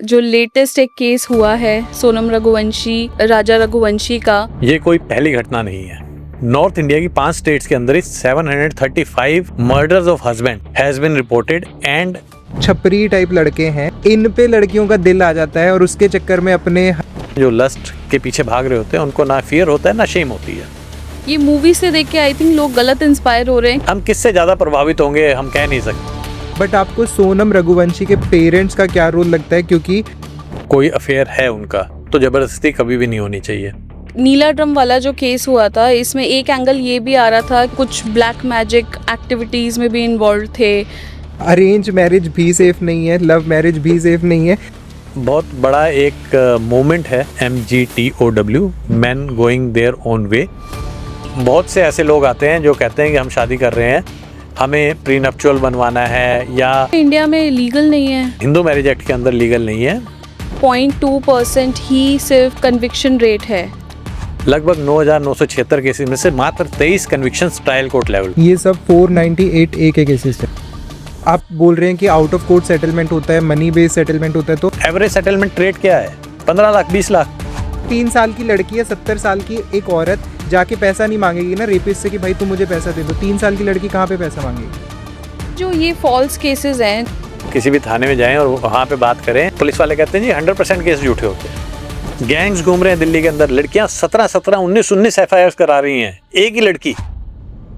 जो लेटेस्ट एक केस हुआ है सोनम रघुवंशी राजा रघुवंशी का, ये कोई पहली घटना नहीं है। नॉर्थ इंडिया की 5 स्टेट्स के अंदर ही 735 murders of husband has been reported and छपरी टाइप लड़के हैं, इन पे लड़कियों का दिल आ जाता है और उसके चक्कर में अपने जो लस्ट के पीछे भाग रहे होते हैं उनको ना फियर होता है ना शेम होती है। ये मूवी से देख के आई थिंक लोग गलत इंस्पायर हो रहे हैं। हम किससे ज्यादा प्रभावित होंगे हम कह नहीं सकते। बट आपको सोनम रघुवंशी के पेरेंट्स का क्या रोल लगता है? क्योंकि कोई अफेयर है उनका तो जबरदस्ती कभी भी नहीं होनी चाहिए। नीला ड्रम वाला जो केस हुआ था, इसमें एक एंगल ये भी आ रहा था कुछ ब्लैक मैजिक एक्टिविटीज में भी इन्वॉल्व थे। अरेंज मैरिज भी सेफ नहीं है, लव मैरिज भी सेफ नहीं है। बहुत बड़ा एक मूवमेंट है MGTOW, man going their own way. बहुत से ऐसे लोग आते हैं जो कहते हैं कि हम शादी कर रहे हैं, हमें प्रीनप्चुअल बनवाना है, या इंडिया में लीगल नहीं है, हिंदू मैरिज एक्ट के अंदर लीगल नहीं है। 0.2% ही सिर्फ कन्विक्शन रेट है। लगभग 9,976 केसेस में से मात्र 23 कन्विक्शंस ट्रायल कोर्ट लेवल। ये सब 498A के केसेस हैं। आप बोल रहे हैं कि आउट ऑफ कोर्ट सेटलमेंट होता है, मनी बेस्ड सेटलमेंट होता है, तो एवरेज सेटलमेंट रेट क्या है? 15 लाख 20 लाख। 3 साल की लड़की है, 70 साल की एक औरत जाके पैसा नहीं मांगेगी ना रेपिस्ट से कि भाई तुम मुझे पैसा दे दो। 3 साल की लड़की कहाँ पे पैसा मांगेगी? जो ये फॉल्स केसेस हैं, किसी भी थाने में जाएं और वहाँ पे बात करें, पुलिस वाले कहते हैं जी 100% केस झूठे होते हैं। गैंग्स घूम रहे हैं दिल्ली के अंदर, लड़कियां 17, 19 FIRs करा रही हैं, एक ही लड़की।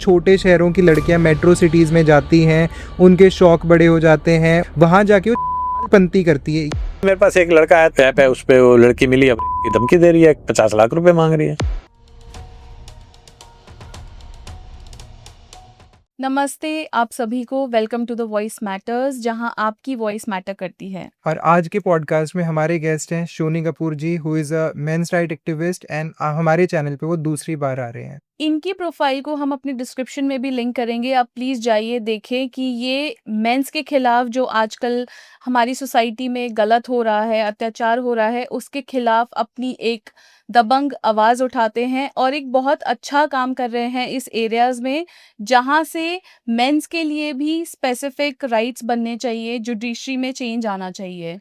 छोटे शहरों की लड़कियां मेट्रो सिटीज में जाती हैं, उनके शौक बड़े हो जाते हैं, वहां जाके वो पंती करती है। मेरे पास एक लड़का आया, ऐप है उस पे वो लड़की मिली, अब धमकी दे रही है, 50 लाख रुपए मांग रही है। नमस्ते आप सभी को, welcome to the voice matters, जहां आपकी वॉइस मैटर करती है। और आज के पॉडकास्ट में हमारे गेस्ट हैं Shoni Kapoor ji, who is a men's right activist, and हमारे चैनल पे वो दूसरी बार आ रहे हैं। इनकी प्रोफाइल को हम अपनी डिस्क्रिप्शन में भी लिंक करेंगे, आप प्लीज़ जाइए देखें कि ये मेंस के खिलाफ जो आजकल हमारी सोसाइटी में गलत हो रहा है, अत्याचार हो रहा है, उसके खिलाफ अपनी एक दबंग आवाज़ उठाते हैं और एक बहुत अच्छा काम कर रहे हैं इस एरियाज़ में, जहाँ से मेंस के लिए भी स्पेसिफिक राइट्स बनने चाहिए, जुडिशरी में चेंज आना चाहिए।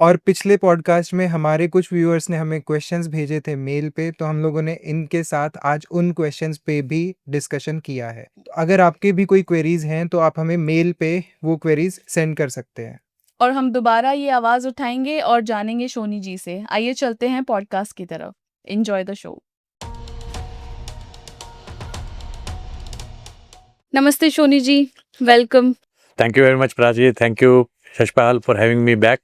और पिछले पॉडकास्ट में हमारे कुछ व्यूअर्स ने हमें क्वेश्चंस भेजे थे मेल पे, तो हम लोगों ने इनके साथ आज उन क्वेश्चंस पे भी डिस्कशन किया है। तो अगर आपके भी कोई क्वेरीज हैं तो आप हमें मेल पे वो क्वेरीज सेंड कर सकते हैं। और हम दोबारा ये आवाज़ उठाएंगे और जानेंगे शोनी जी से। आइए चलते हैं पॉडकास्ट की तरफ। Enjoy the show. नमस्ते Shoni ji, welcome. Thank you very much Prachi, thank you Shashpal for having me back.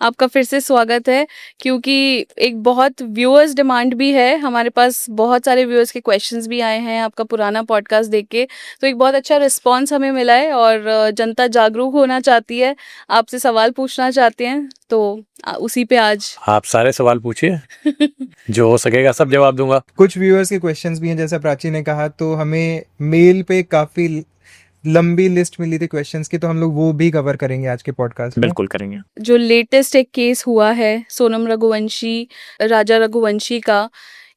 आपका फिर से स्वागत है, क्योंकि एक बहुत व्यूअर्स डिमांड भी है, हमारे पास बहुत सारे व्यूअर्स के क्वेश्चंस भी आए हैं आपका पुराना पॉडकास्ट देख के, तो एक बहुत अच्छा रिस्पांस हमें मिला है और जनता जागरूक होना चाहती है, आपसे सवाल पूछना चाहते हैं, तो उसी पे आज आप सारे सवाल पूछिए, जो हो सकेगा सब जवाब दूंगा। कुछ व्यूअर्स के क्वेश्चंस भी हैं, जैसा प्राची ने कहा, तो हमें मेल पे काफी लंबी लिस्ट मिली थी क्वेश्चंस की, तो हम लोग वो भी कवर करेंगे आज के पॉडकास्ट में। बिल्कुल करेंगे। जो लेटेस्ट एक केस हुआ है सोनम रघुवंशी राजा रघुवंशी का,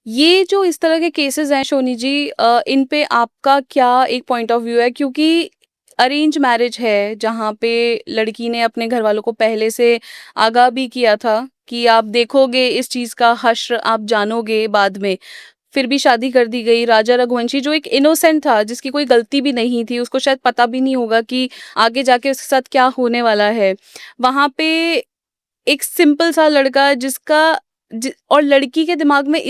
ये जो इस तरह के केसेस हैं शोनी जी, इन पे आपका क्या एक पॉइंट ऑफ व्यू है? क्योंकि अरेंज मैरिज है जहाँ पे लड़की ने अपने घर वालों को पहले से आगाह भी किया था कि आप देखोगे इस चीज़ का हश्र, आप जानोगे बाद में, फिर भी शादी कर दी गई। राजा रघुवंशी जो एक इनोसेंट था, जिसकी कोई गलती भी नहीं थी, उसको शायद पता भी नहीं होगा कि आगे जाके उसके साथ क्या होने वाला है। वहाँ पे एक सिंपल सा लड़का और लड़की के दिमाग में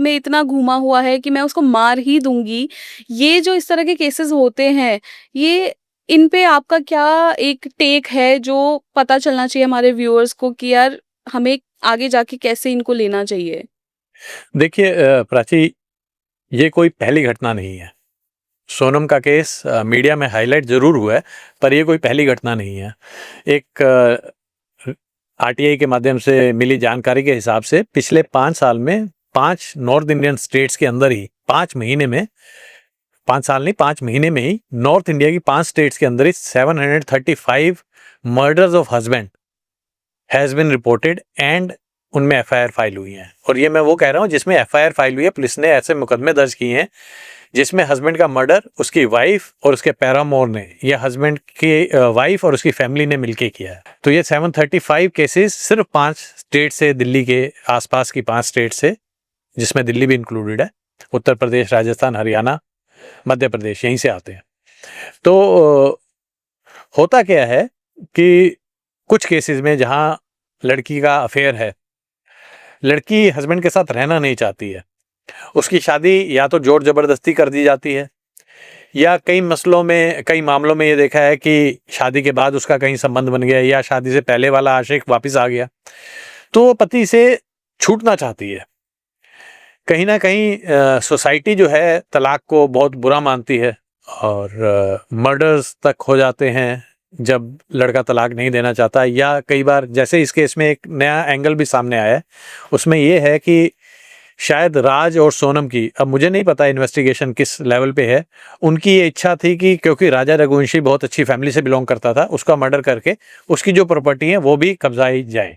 इतना घुमा हुआ है कि मैं उसको मार ही दूंगी। ये जो इस तरह के केसेस होते हैं, ये इन पे आपका क्या एक टेक है, जो पता चलना चाहिए हमारे व्यूअर्स को कि यार हमें आगे जाके कैसे इनको लेना चाहिए? देखिए प्राची, ये कोई पहली घटना नहीं है। सोनम का केस मीडिया में हाईलाइट जरूर हुआ है, पर ये कोई पहली घटना नहीं है। एक RTI के माध्यम से मिली जानकारी के हिसाब से पिछले 5 साल में 5 नॉर्थ इंडियन स्टेट्स के अंदर ही 5 महीने में, 5 साल नहीं 5 महीने में ही नॉर्थ इंडिया की 5 स्टेट्स के अंदर ही 735 murders of husband has been reported and उनमें FIR फाइल हुई है। और ये मैं वो कह रहा हूँ जिसमें FIR फाइल हुई है, पुलिस ने ऐसे मुकदमे दर्ज किए हैं जिसमें हस्बैंड का मर्डर उसकी वाइफ और उसके पैरामोर ने या हस्बैंड की वाइफ और उसकी फैमिली ने मिलके किया है। तो ये 735 केसेस सिर्फ 5 स्टेट से, दिल्ली के आसपास की 5 स्टेट से, जिसमें दिल्ली भी इंक्लूडेड है, उत्तर प्रदेश, राजस्थान, हरियाणा, मध्य प्रदेश, यहीं से आते हैं। तो होता क्या है कि कुछ केसेस में जहां लड़की का अफेयर है, लड़की हस्बैंड के साथ रहना नहीं चाहती है, उसकी शादी या तो जोर जबरदस्ती कर दी जाती है, या कई मामलों में ये देखा है कि शादी के बाद उसका कहीं संबंध बन गया या शादी से पहले वाला आशिक वापस आ गया, तो वो पति से छूटना चाहती है। कहीं ना कहीं सोसाइटी जो है तलाक को बहुत बुरा मानती है और मर्डर्स तक हो जाते हैं जब लड़का तलाक नहीं देना चाहता। या कई बार, जैसे इस केस में एक नया एंगल भी सामने आया है, उसमें ये है कि शायद राज और सोनम की, अब मुझे नहीं पता इन्वेस्टिगेशन किस लेवल पे है, उनकी ये इच्छा थी कि क्योंकि राजा रघुवंशी बहुत अच्छी फैमिली से बिलोंग करता था, उसका मर्डर करके उसकी जो प्रॉपर्टी है वो भी कब्जाई जाए,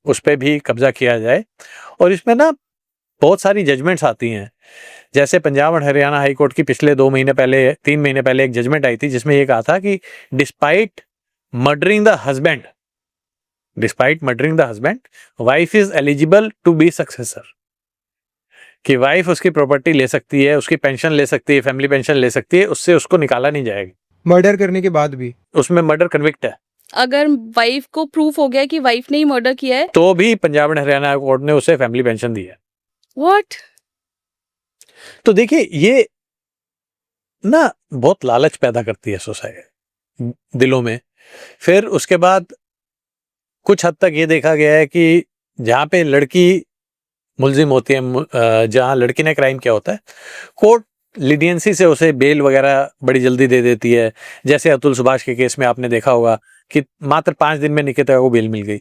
उस पर भी कब्जा किया जाए। और इसमें ना बहुत सारी जजमेंट्स आती हैं, जैसे पंजाब और हरियाणा हाई कोर्ट की पिछले 3 महीने पहले एक जजमेंट आई थी जिसमें ये कहा था कि despite murdering the husband wife is eligible to be successor, कि वाइफ उसकी प्रॉपर्टी ले सकती है, उसकी पेंशन ले सकती है, फैमिली पेंशन ले सकती है, उससे उसको निकाला नहीं जाएगा। मर्डर करने के बाद भी उसमें मर्डर कन्विक्ट है अगर वाइफ को प्रूफ हो गया कि वाइफ ने ही मर्डर किया है, तो भी पंजाब एंड हरियाणा कोर्ट ने उसे फैमिली पेंशन दी है। व्हाट? तो देखिए, ये ना बहुत लालच पैदा करती है सोसाइटी दिलों में। फिर उसके बाद कुछ हद तक ये देखा गया है कि जहाँ पे लड़की मुलजिम होती है, जहाँ लड़की ने क्राइम किया होता है, कोर्ट लीनियंसी से उसे बेल वगैरह बड़ी जल्दी दे देती है। जैसे अतुल सुभाष के केस में आपने देखा होगा कि मात्र 5 दिन में निकिता को बेल मिल गई।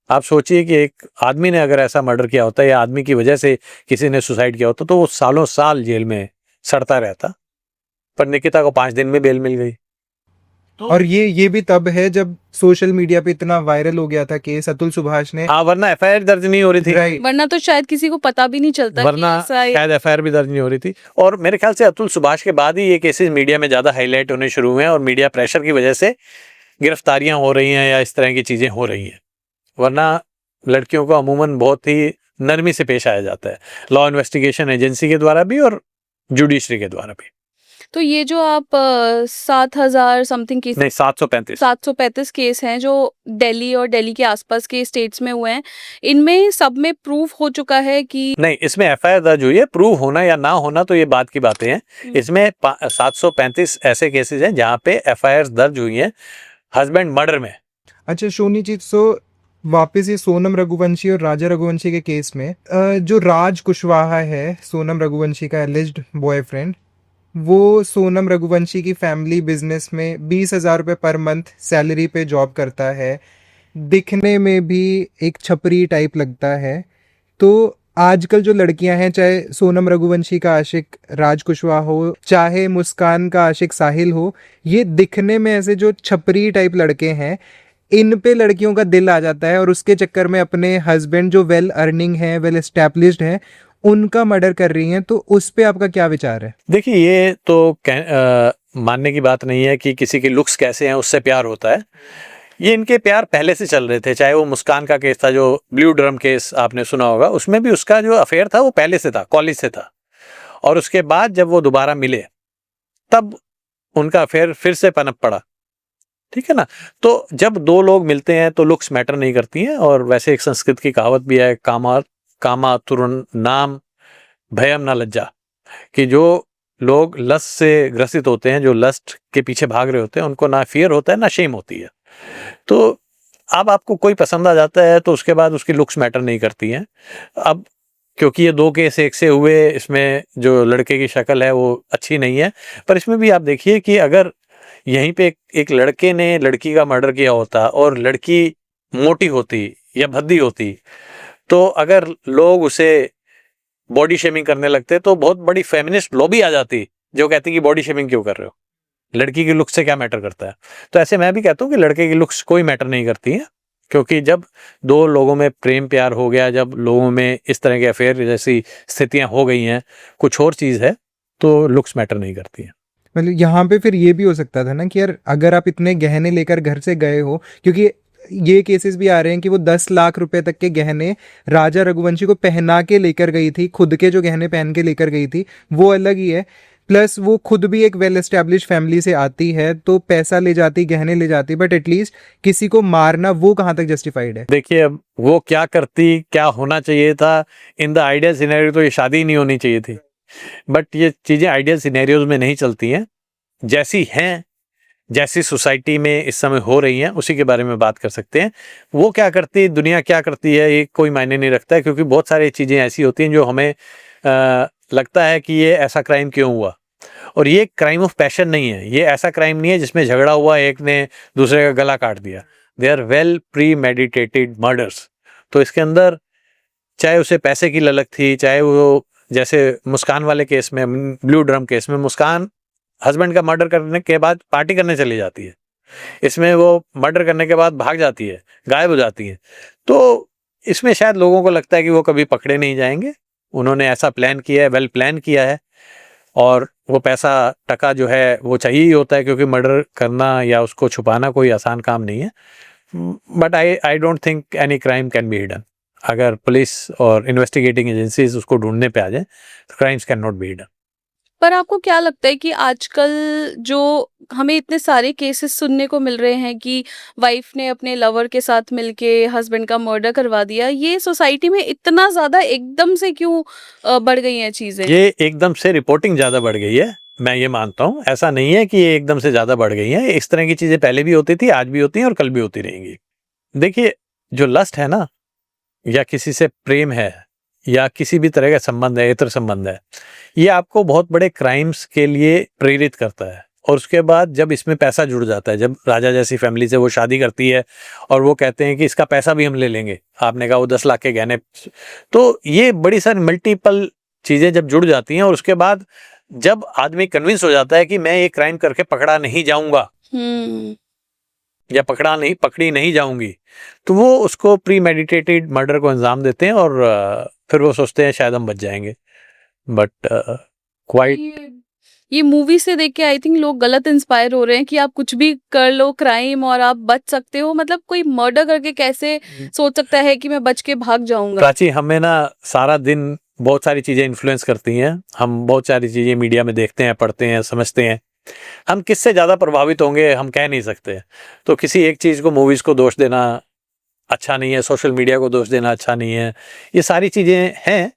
आप सोचिए कि एक आदमी ने अगर ऐसा मर्डर किया होता है या आदमी की वजह से किसी ने सुसाइड किया होता तो वो सालों साल जेल में सड़ता रहता, पर निकिता को 5 दिन में बेल मिल गई। और ये भी तब है जब सोशल मीडिया पे इतना वायरल हो गया था केस अतुल सुभाष ने। हाँ, वरना एफआईआर दर्ज नहीं हो रही थी। राइट। वरना तो शायद किसी को पता भी नहीं चलता कि वरना ऐसा है। शायद एफआईआर भी दर्ज नहीं हो रही थी। और मेरे ख्याल से अतुल सुभाष के बाद ही ये केसेस मीडिया में ज्यादा हाईलाइट होने शुरू हुए हैं और मीडिया प्रेशर की वजह से गिरफ्तारियां हो रही हैं या इस तरह की चीजें हो रही हैं। वरना लड़कियों को अमूमन बहुत ही नरमी से पेश आया जाता है, लॉ इन्वेस्टिगेशन एजेंसी के द्वारा भी और जुडिशरी के द्वारा भी। तो ये जो आप 7,000 समथिंग केस, नहीं, 735 केस हैं जो दिल्ली और दिल्ली के आसपास के स्टेट्स में हुए हैं, इनमें सब में प्रूफ हो चुका है कि नहीं, इसमें एफआईआर दर्ज हुई है। प्रूव होना या ना होना तो ये बात की बातें हैं। इसमें 735 ऐसे केसेस हैं जहाँ पे एफआईआर दर्ज हुई है हस्बैंड मर्डर में। अच्छा सोनी जी, सो वापस ये सोनम रघुवंशी और राजा रघुवंशी के केस में जो राज कुशवाहा है, सोनम रघुवंशी का एलिज्ड बॉयफ्रेंड, वो सोनम रघुवंशी की फैमिली बिजनेस में 20,000 रुपये पर मंथ सैलरी पे जॉब करता है। दिखने में भी एक छपरी टाइप लगता है। तो आजकल जो लड़कियां हैं, चाहे सोनम रघुवंशी का आशिक राज कुशवाहा हो, चाहे मुस्कान का आशिक साहिल हो, ये दिखने में ऐसे जो छपरी टाइप लड़के हैं, इन पे लड़कियों का दिल आ जाता है और उसके चक्कर में अपने हस्बैंड जो वेल अर्निंग है, वेल एस्टैब्लिश्ड है, उनका मर्डर कर रही हैं। तो उस पे आपका क्या विचार है? देखिए, ये तो मानने की बात नहीं है कि किसी के लुक्स कैसे हैं उससे प्यार होता है। ये इनके प्यार पहले से चल रहे थे। चाहे वो मुस्कान का केस था, जो ब्लू ड्रम केस आपने सुना होगा, उसमें भी उसका जो अफेयर था वो पहले से था, कॉलेज से था। और उसके बाद जब वो दोबारा मिले तब उनका अफेयर फिर से पनप पड़ा। ठीक है ना? तो जब दो लोग मिलते हैं तो लुक्स मैटर नहीं करती हैं। और वैसे एक संस्कृत की कहावत भी है, कामा तुरुन नाम भयम न लज्जा, कि जो लोग लस्ट से ग्रसित होते हैं, जो लस्ट के पीछे भाग रहे होते हैं, उनको ना फियर होता है ना शेम होती है। तो अब आपको कोई पसंद आ जाता है तो उसके बाद उसकी लुक्स मैटर नहीं करती हैं। अब क्योंकि ये 2 केस एक से हुए, इसमें जो लड़के की शक्ल है वो अच्छी नहीं है। पर इसमें भी आप देखिए कि अगर यहीं पे एक लड़के ने लड़की का मर्डर किया होता और लड़की मोटी होती या भद्दी होती, तो अगर लोग उसे बॉडी शेमिंग करने लगते तो बहुत बड़ी फेमिनिस्ट लॉबी आ जाती जो कहती कि बॉडी शेमिंग क्यों कर रहे हो, लड़की की लुक्स से क्या मैटर करता है। तो ऐसे मैं भी कहता हूँ कि लड़के की लुक्स कोई मैटर नहीं करती है, क्योंकि जब 2 लोगों में प्रेम प्यार हो गया, जब लोगों में इस तरह के अफेयर जैसी स्थितियां हो गई हैं, कुछ और चीज़ है, तो लुक्स मैटर नहीं करती है। मतलब यहाँ पे फिर ये भी हो सकता था ना कि यार अगर आप इतने गहने लेकर घर से गए हो, क्योंकि ये केसेस भी आ रहे हैं कि वो 10 लाख रुपए तक के गहने राजा रघुवंशी को पहना के लेकर गई थी, खुद के जो गहने पहन के लेकर गई थी वो अलग ही है। प्लस वो खुद भी एक वेल एस्टेब्लिश फैमिली से आती है, तो पैसा ले जाती, गहने ले जाती, बट एटलीस्ट किसी को मारना वो कहाँ तक जस्टिफाइड है? देखिए अब वो क्या करती, क्या होना चाहिए था इन द आइडियल सिनेरियो, तो ये शादी ही नहीं होनी चाहिए थी। बट ये चीज़ें आइडियल सिनेरियोज में नहीं चलती हैं, जैसी हैं, जैसी सोसाइटी में इस समय हो रही हैं उसी के बारे में बात कर सकते हैं। वो क्या करती, दुनिया क्या करती है, ये कोई मायने नहीं रखता है, क्योंकि बहुत सारी चीज़ें ऐसी होती हैं जो हमें लगता है कि ये ऐसा क्राइम क्यों हुआ। और ये क्राइम ऑफ पैशन नहीं है, ये ऐसा क्राइम नहीं है जिसमें झगड़ा हुआ, एक ने दूसरे का गला काट दिया। They are well pre meditated murders. तो इसके अंदर चाहे उसे पैसे की ललक थी, चाहे वो जैसे मुस्कान वाले केस में, ब्लू ड्रम केस में, मुस्कान हस्बैंड का मर्डर करने के बाद पार्टी करने चली जाती है, इसमें वो मर्डर करने के बाद भाग जाती है, गायब हो जाती है। तो इसमें शायद लोगों को लगता है कि वो कभी पकड़े नहीं जाएंगे, उन्होंने ऐसा प्लान किया है, वेल प्लान किया है, और वो पैसा टका जो है वो चाहिए ही होता है, क्योंकि मर्डर करना या उसको छुपाना कोई आसान काम नहीं है। But I don't think any crime can be hidden. अगर पुलिस और इन्वेस्टिगेटिंग एजेंसीज उसको ढूंढने पे आ जाए तो crimes can not be hidden. पर आपको क्या लगता है कि आजकल जो हमें इतने सारे केसेस सुनने को मिल रहे हैं कि वाइफ ने अपने लवर के साथ मिलके हस्बैंड का मर्डर करवा दिया, ये सोसाइटी में इतना ज्यादा एकदम से क्यों बढ़ गई हैं चीजें? ये एकदम से रिपोर्टिंग ज़्यादा बढ़ गई है, मैं ये मानता हूँ। ऐसा नहीं है कि ये एकदम से ज़्यादा बढ़ गई है, इस तरह की चीज़ें पहले भी होती थी, आज भी होती हैं और कल भी होती रहेंगी। देखिए, जो लस्ट है ना, या किसी से प्रेम है, या किसी भी तरह का संबंध है, इतर संबंध है, ये आपको बहुत बड़े क्राइम्स के लिए प्रेरित करता है। और उसके बाद जब इसमें पैसा जुड़ जाता है, जब राजा जैसी फैमिली से वो शादी करती है और वो कहते हैं कि इसका पैसा भी हम ले लेंगे, आपने कहा वो 10 लाख के गहने, तो ये बड़ी सारी मल्टीपल चीज़ें जब जुड़ जाती हैं, और उसके बाद जब आदमी कन्विंस हो जाता है कि मैं ये क्राइम करके पकड़ा नहीं जाऊंगा या पकड़ी नहीं जाऊंगी, तो वो उसको प्री मेडिटेटेड मर्डर को अंजाम देते हैं, और फिर वो सोचते हैं शायद हम बच जाएंगे। बट क्वाइट ये मूवी से देख के आई थिंक लोग गलत इंस्पायर हो रहे हैं कि आप कुछ भी कर लो क्राइम और आप बच सकते हो। मतलब कोई मर्डर करके कैसे सोच सकता है कि मैं बच के भाग जाऊंगा? प्राची, हमें ना सारा दिन बहुत सारी चीज़ें इन्फ्लुएंस करती हैं, हम बहुत सारी चीज़ें मीडिया में देखते हैं, पढ़ते हैं, समझते हैं। हम किससे ज़्यादा प्रभावित होंगे हम कह नहीं सकते। तो किसी एक चीज़ को, मूवीज़ को दोष देना अच्छा नहीं है, सोशल मीडिया को दोष देना अच्छा नहीं है, ये सारी चीज़ें हैं,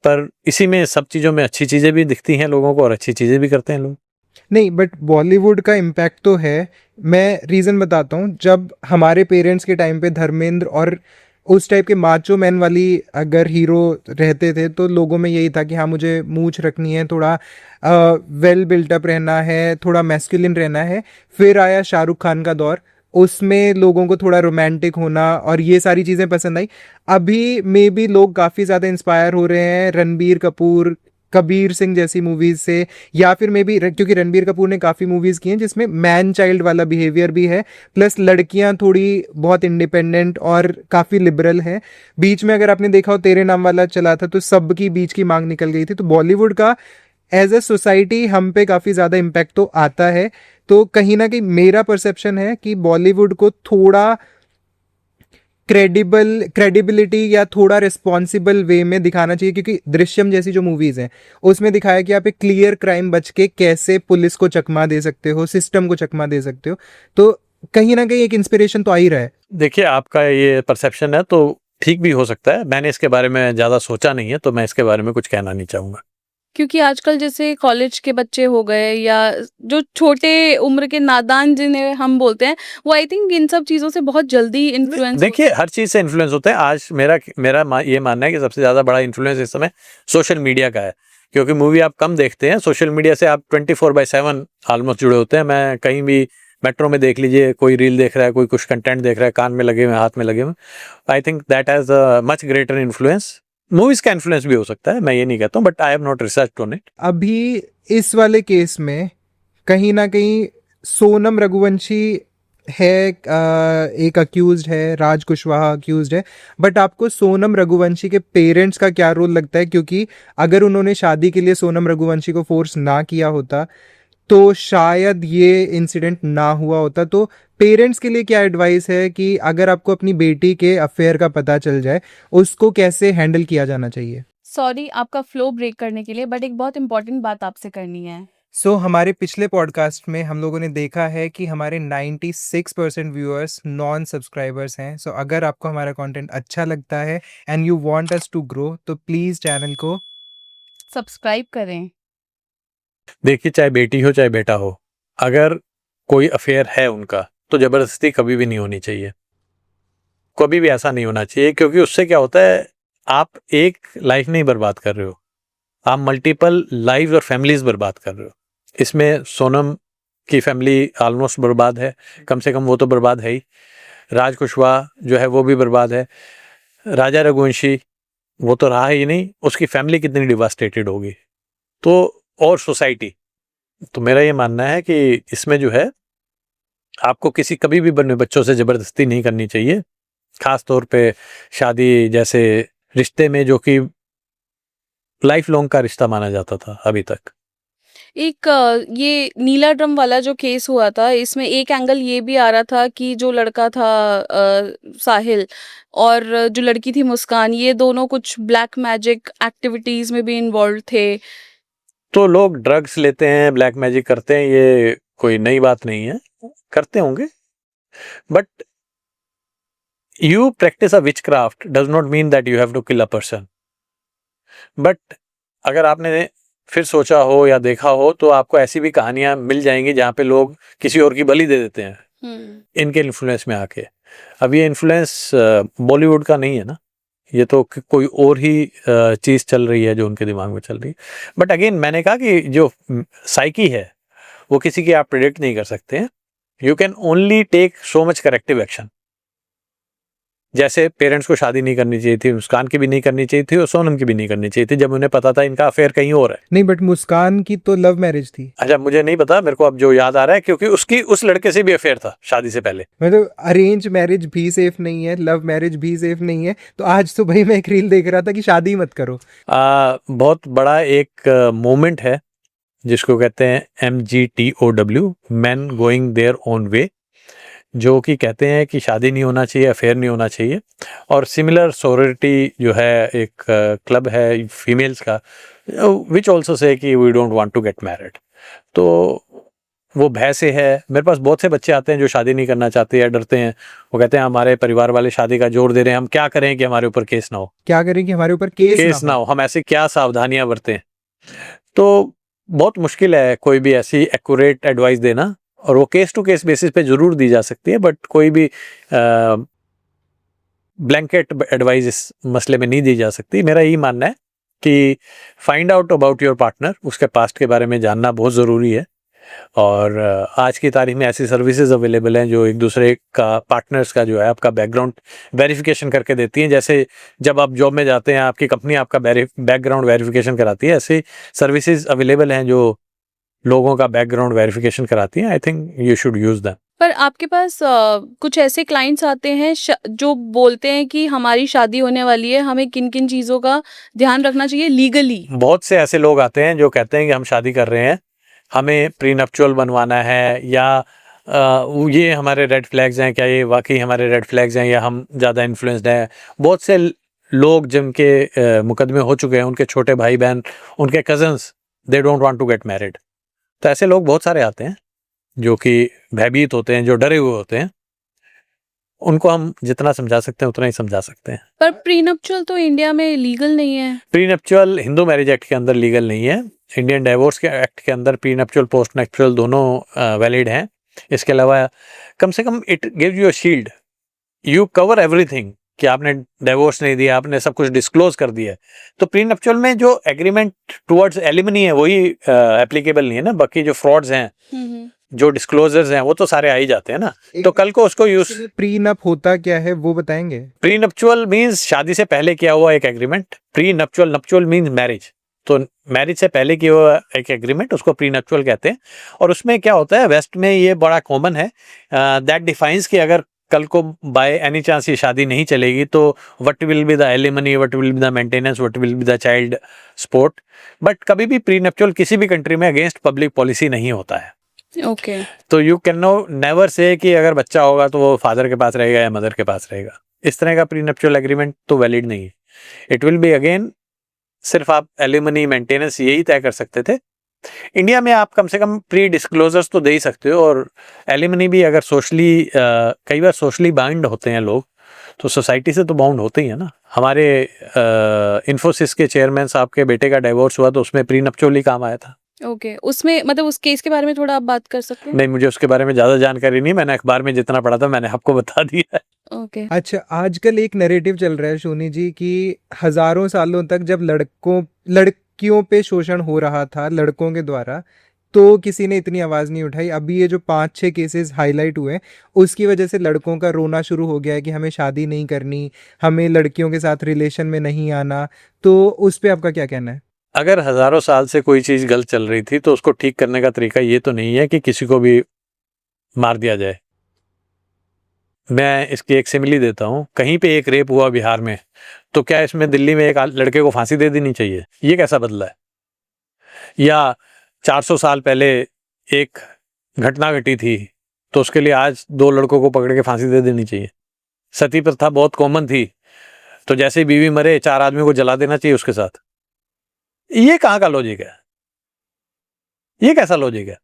पर इसी में सब चीज़ों में अच्छी चीज़ें भी दिखती हैं लोगों को और अच्छी चीज़ें भी करते हैं लोग। नहीं, बट बॉलीवुड का इम्पैक्ट तो है। मैं रीज़न बताता हूँ, जब हमारे पेरेंट्स के टाइम पे धर्मेंद्र और उस टाइप के माचो मैन वाली अगर हीरो रहते थे, तो लोगों में यही था कि हाँ मुझे मूंछ रखनी है, थोड़ा वेल बिल्टअप रहना है, थोड़ा मैस्कुलिन रहना है। फिर आया शाहरुख खान का दौर, उसमें लोगों को थोड़ा रोमांटिक होना और ये सारी चीज़ें पसंद आई। अभी मे बी लोग काफ़ी ज़्यादा इंस्पायर हो रहे हैं रणबीर कपूर, कबीर सिंह जैसी मूवीज से, या फिर मे बी क्योंकि रणबीर कपूर ने काफ़ी मूवीज़ की हैं जिसमें मैन चाइल्ड वाला बिहेवियर भी है, प्लस लड़कियां थोड़ी बहुत इंडिपेंडेंट और काफ़ी लिबरल हैं। बीच में अगर आपने देखा हो तेरे नाम वाला चला था, तो सबकी बीच की मांग निकल गई थी। तो बॉलीवुड का एज ए सोसाइटी हम पे काफ़ी ज़्यादा इम्पैक्ट तो आता है। तो कहीं ना कहीं मेरा परसेप्शन है कि बॉलीवुड को थोड़ा क्रेडिबिलिटी या थोड़ा रिस्पॉन्सिबल वे में दिखाना चाहिए, क्योंकि दृश्यम जैसी जो मूवीज हैं उसमें दिखाया कि आप एक क्लियर क्राइम बच के कैसे पुलिस को चकमा दे सकते हो, सिस्टम को चकमा दे सकते हो। तो कहीं ना कहीं एक इंस्पिरेशन तो आ ही रहा है। देखिए, आपका ये परसेप्शन है तो ठीक भी हो सकता है, मैंने इसके बारे में ज़्यादा सोचा नहीं है, तो मैं इसके बारे में कुछ कहना नहीं चाहूँगा। क्योंकि आजकल जैसे कॉलेज के बच्चे हो गए या जो छोटे उम्र के नादान जिन्हें हम बोलते हैं, वो आई थिंक इन सब चीज़ों से बहुत जल्दी इन्फ्लुएंस देखिए, हर चीज़ से इन्फ्लुएंस होते हैं। आज ये मानना है कि सबसे ज़्यादा बड़ा इन्फ्लुएंस इस समय सोशल मीडिया का है, क्योंकि मूवी आप कम देखते हैं, सोशल मीडिया से आप 24/7 ऑलमोस्ट जुड़े होते हैं। मैं कहीं भी मेट्रो में देख लीजिए, कोई रील देख रहा है, कोई कुछ कंटेंट देख रहा है, कान में लगे हुए, हाथ में लगे हुए। I think that has a much greater influence. Movies का इन्फ्लुएंस भी हो सकता है, मैं ये नहीं कहता हूँ, but I have not research on it. अभी इस वाले केस में कहीं ना कहीं सोनम रघुवंशी है एक अक्यूज्ड है, राज कुशवाहा अक्यूज्ड है, बट आपको सोनम रघुवंशी के पेरेंट्स का क्या रोल लगता है? क्योंकि अगर उन्होंने शादी के लिए सोनम रघुवंशी को फोर्स ना किया होता तो शायद ये इंसिडेंट ना हुआ होता। तो पेरेंट्स के लिए क्या एडवाइस है कि अगर आपको अपनी बेटी के अफेयर का पता चल जाए, उसको कैसे हैंडल किया जाना चाहिए? सॉरी आपका फ्लो ब्रेक करने के लिए, बट एक बहुत इंपॉर्टेंट बात आपसे करनी है। हमारे पिछले पॉडकास्ट में हम लोगों ने देखा है कि हमारे 96% व्यूअर्स नॉन सब्सक्राइबर्स हैं। अगर आपको हमारा कंटेंट अच्छा लगता है and you want us to grow, तो प्लीज़ चैनल को सब्सक्राइब करें। देखिए, चाहे बेटी हो चाहे बेटा हो, अगर कोई अफेयर है उनका तो ज़बरदस्ती कभी भी नहीं होनी चाहिए। कभी भी ऐसा नहीं होना चाहिए, क्योंकि उससे क्या होता है, आप एक लाइफ नहीं बर्बाद कर रहे हो, आप मल्टीपल लाइफ और फैमिलीज बर्बाद कर रहे हो। इसमें सोनम की फैमिली ऑलमोस्ट बर्बाद है, कम से कम वो तो बर्बाद है ही। राज कुशवाहा जो है वो भी बर्बाद है। राजा रघुवंशी वो तो रहा ही नहीं, उसकी फैमिली कितनी डिवास्टेटेड होगी। तो और सोसाइटी। तो मेरा ये मानना है कि इसमें जो है, आपको किसी कभी भी बने बच्चों से ज़बरदस्ती नहीं करनी चाहिए, खास तौर पे शादी जैसे रिश्ते में, जो कि लाइफ लॉन्ग का रिश्ता माना जाता था अभी तक। एक ये नीला ड्रम वाला जो केस हुआ था, इसमें एक एंगल ये भी आ रहा था कि जो लड़का था साहिल और जो लड़की थी मुस्कान, ये दोनों कुछ ब्लैक मैजिक एक्टिविटीज में भी इन्वॉल्व थे। तो लोग ड्रग्स लेते हैं, ब्लैक मैजिक करते हैं, ये कोई नई बात नहीं है, करते होंगे। But you practise a witchcraft does not mean that you have to kill a person. But अगर आपने फिर सोचा हो या देखा हो, तो आपको ऐसी भी कहानियां मिल जाएंगी जहाँ पे लोग किसी और की बलि दे देते हैं इनके इन्फ्लुएंस में आके। अब ये इन्फ्लुएंस बॉलीवुड का नहीं है ना, ये तो कोई और ही चीज़ चल रही है जो उनके दिमाग में चल रही है। बट अगेन मैंने कहा कि जो साइकी है वो किसी की आप प्रिडिक्ट नहीं कर सकते हैं। You can only take so much corrective action. जैसे पेरेंट्स को शादी नहीं करनी चाहिए थी, मुस्कान की भी नहीं करनी चाहिए थी और सोनम की भी नहीं करनी चाहिए थी, जब उन्हें पता था इनका अफेयर कहीं और है। नहीं, बट मुस्कान की तो लव मैरिज थी। अच्छा, मुझे नहीं पता, मेरे को अब जो याद आ रहा है, क्योंकि उसकी उस लड़के से भी अफेयर था शादी से पहले। मतलब अरेंज मैरिज भी सेफ नहीं है, लव मैरिज भी सेफ नहीं है। तो आज तो भाई मैं एक रील देख रहा था कि शादी मत करो। बहुत बड़ा एक मोमेंट है जिसको कहते हैं MGTOW, man going their own way, जो कि कहते हैं कि शादी नहीं होना चाहिए, अफेयर नहीं होना चाहिए। और सिमिलर सोरिटी जो है, एक क्लब है फीमेल्स का, विच ऑल्सो से कि we don't want to get married. तो वो भय से है। मेरे पास बहुत से बच्चे आते हैं जो शादी नहीं करना चाहते या डरते हैं। वो कहते हैं हमारे परिवार वाले शादी का जोर दे रहे हैं, हम क्या करें कि हमारे ऊपर केस ना हो। क्या करें कि हमारे ऊपर केस ना हो, हम ऐसे क्या सावधानियां बरतें। तो बहुत मुश्किल है कोई भी ऐसी एक्यूरेट एडवाइस देना, और वो केस टू केस बेसिस पे जरूर दी जा सकती है, बट कोई भी ब्लैंकेट एडवाइस इस मसले में नहीं दी जा सकती। मेरा यही मानना है कि find out about your partner, उसके पास्ट के बारे में जानना बहुत ज़रूरी है। और आज की तारीख में ऐसी सर्विसेज अवेलेबल हैं जो एक दूसरे का, पार्टनर्स का जो है, आपका बैकग्राउंड वेरिफिकेशन करके देती हैं। जैसे जब आप जॉब में जाते हैं, आपकी कंपनी आपका बैकग्राउंड वेरिफिकेशन कराती है, ऐसी सर्विसेज अवेलेबल हैं जो लोगों का बैकग्राउंड वेरिफिकेशन कराती हैं। I think you should use them. पर आपके पास कुछ ऐसे क्लाइंट्स आते हैं जो बोलते हैं कि हमारी शादी होने वाली है, हमें किन किन चीज़ों का ध्यान रखना चाहिए लीगली। बहुत से ऐसे लोग आते हैं जो कहते हैं कि हम शादी कर रहे हैं, हमें प्रीनप्चुअल बनवाना है, या ये हमारे रेड फ्लैग्स हैं, क्या ये वाकई हमारे रेड फ्लैग्स हैं, या हम ज़्यादा इन्फ्लुएंस्ड हैं। बहुत से लोग जिनके मुकदमे हो चुके हैं, उनके छोटे भाई बहन, उनके cousins, they don't want to get married. तो ऐसे लोग बहुत सारे आते हैं जो कि भयभीत होते हैं, जो डरे हुए होते हैं। उनको हम जितना समझा सकते हैं उतना ही समझा सकते हैं। पर प्रीनप्चुअल तो इंडिया में लीगल नहीं है। प्रीनप्चुअल हिंदू मैरिज एक्ट के अंदर लीगल नहीं है। इंडियन डाइवोर्स के एक्ट के अंदर प्रीनप्चुअल पोस्ट नप्चुअल दोनों वैलिड हैं। इसके अलावा कम से कम it gives you a shield, you cover everything, कि आपने डाइवोर्स नहीं दिया, आपने सब कुछ डिस्क्लोज कर दिया है। तो प्रीनप्चुअल में जो एग्रीमेंट टुवर्ड्स एलिमनी है वही एप्लीकेबल नहीं है ना, बाकी जो फ्रॉड्स हैं, जो डिस्क्लोजर्स हैं, वो तो सारे आ ही जाते हैं ना। तो कल को उसको यूज, प्रीनप होता क्या है वो बताएंगे? प्रीनप्चुअल मींस शादी से पहले किया हुआ एक agreement. Prenuptial, nuptial means marriage, तो मैरिज से पहले की वो एक एग्रीमेंट, उसको प्रीनप्चुअल कहते हैं। और उसमें क्या होता है, वेस्ट में ये बड़ा कॉमन है, दैट डिफाइंस कि अगर कल को बाय एनी चांस ये शादी नहीं चलेगी तो what will be the alimony, what will be the maintenance, what will be the child support. But कभी भी प्रीनप्चुअल किसी भी कंट्री में अगेंस्ट पब्लिक पॉलिसी नहीं होता है। ओके। तो you can no never say कि अगर बच्चा होगा तो वो फादर के पास रहेगा या मदर के पास रहेगा। इस तरह का प्रीनप्चुअल एग्रीमेंट तो वैलिड नहीं है। इट विल बी अगेन, सिर्फ आप एलिमनी मेंटेनेंस यही तय कर सकते थे। इंडिया में आप कम से कम प्री डिस्क्लोजर्स तो दे ही सकते हो, और एलिमनी भी अगर सोशली, कई बार सोशली बाउंड होते हैं लोग, तो सोसाइटी से तो बाउंड होते ही है ना। हमारे इन्फोसिस के चेयरमैन साहब के बेटे का डिवोर्स हुआ तो उसमें प्रीनप्चुअल ही काम आया था। ओके, उसमें मतलब उस केस के बारे में थोड़ा आप बात कर सकते हैं? नहीं, मुझे उसके बारे में ज़्यादा जानकारी नहीं, मैंने अखबार में जितना पढ़ा था मैंने आपको बता दिया है। ओके। अच्छा, आजकल एक नैरेटिव चल रहा है शोनी जी कि हजारों सालों तक जब लड़कियों पे शोषण हो रहा था लड़कों के द्वारा, तो किसी ने इतनी आवाज नहीं उठाई। अभी ये जो 5-6 केसेस हाईलाइट हुए, उसकी वजह से लड़कों का रोना शुरू हो गया है कि हमें शादी नहीं करनी, हमें लड़कियों के साथ रिलेशन में नहीं आना। तो उस पे आपका क्या कहना है? अगर हजारों साल से कोई चीज़ गलत चल रही थी तो उसको ठीक करने का तरीका ये तो नहीं है कि किसी को भी मार दिया जाए। मैं इसकी एक सिमिली देता हूँ, कहीं पे एक रेप हुआ बिहार में, तो क्या इसमें दिल्ली में एक लड़के को फांसी दे देनी चाहिए? ये कैसा बदला है? या 400 साल पहले एक घटना घटी थी तो उसके लिए आज 2 लड़कों को पकड़ के फांसी दे देनी चाहिए? सती प्रथा बहुत कॉमन थी, तो जैसे ही बीवी मरे 4 आदमी को जला देना चाहिए उसके साथ? ये कहाँ का लॉजिक है? ये कैसा लॉजिक है?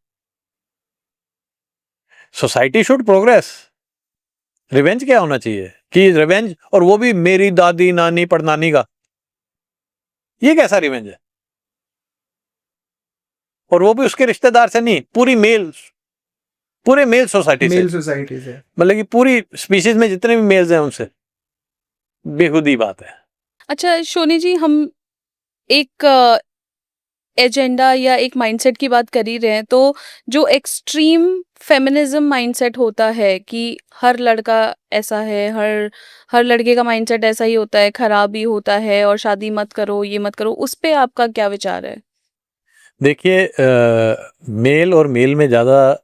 Society should progress. रिवेंज क्या होना चाहिए कि रिवेंज, और वो भी मेरी दादी नानी परनानी का? ये कैसा रिवेंज है? और वो भी उसके रिश्तेदार से नहीं, पूरे मेल सोसाइटी से, मेल सोसाइटी से। मतलब कि पूरी स्पीशीज में जितने भी मेल्स हैं उनसे। बेहुदी बात है। अच्छा शोनी जी, हम एक एजेंडा या एक माइंडसेट की बात कर ही रहे हैं, तो जो एक्सट्रीम फेमिनिज्म माइंडसेट होता है कि हर लड़का ऐसा है, हर लड़के का माइंडसेट ऐसा ही होता है, खराब ही होता है, और शादी मत करो, ये मत करो, उस पे आपका क्या विचार है? देखिए, मेल और मेल में ज़्यादा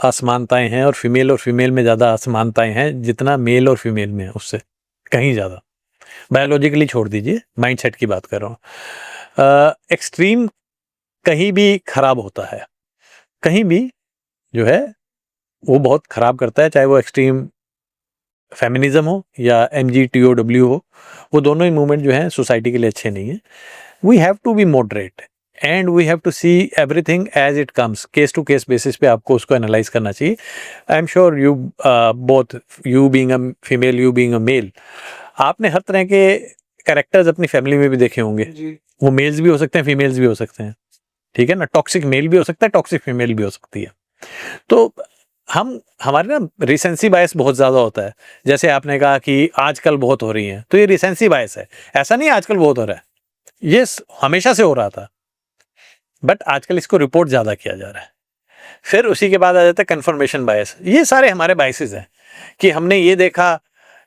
असमानताएं हैं और फीमेल में ज़्यादा असमानताएं हैं जितना मेल और फीमेल में है, उससे कहीं ज़्यादा। बायोलॉजिकली छोड़ दीजिए, माइंडसेट की बात कर रहा हूँ। एक्सट्रीम कहीं भी खराब होता है, कहीं भी जो है वो बहुत खराब करता है, चाहे वो एक्सट्रीम फेमिनिज्म हो या MGTOW हो। वो दोनों ही मूवमेंट जो है सोसाइटी के लिए अच्छे नहीं है। We have to be moderate and we have to see everything as it comes, case to case basis पे आपको उसको एनालाइज करना चाहिए। I am sure you both, you being a female, you being a male, आपने हर तरह के characters अपनी फैमिली में भी देखे होंगे। जी। वो मेल्स भी हो सकते हैं, फीमेल्स भी हो सकते हैं, ठीक है ना। टॉक्सिक मेल भी हो सकता है, टॉक्सिक फीमेल भी हो सकती है। तो हमारे ना रिसेंसी बायस बहुत ज़्यादा होता है। जैसे आपने कहा कि आजकल बहुत हो रही हैं, तो ये रिसेंसी बायस है। ऐसा नहीं आजकल बहुत हो रहा है, ये हमेशा से हो रहा था, बट आजकल इसको रिपोर्ट ज़्यादा किया जा रहा है। फिर उसी के बाद आ जाता है कन्फर्मेशन बायस। ये सारे हमारे बायसेस हैं कि हमने ये देखा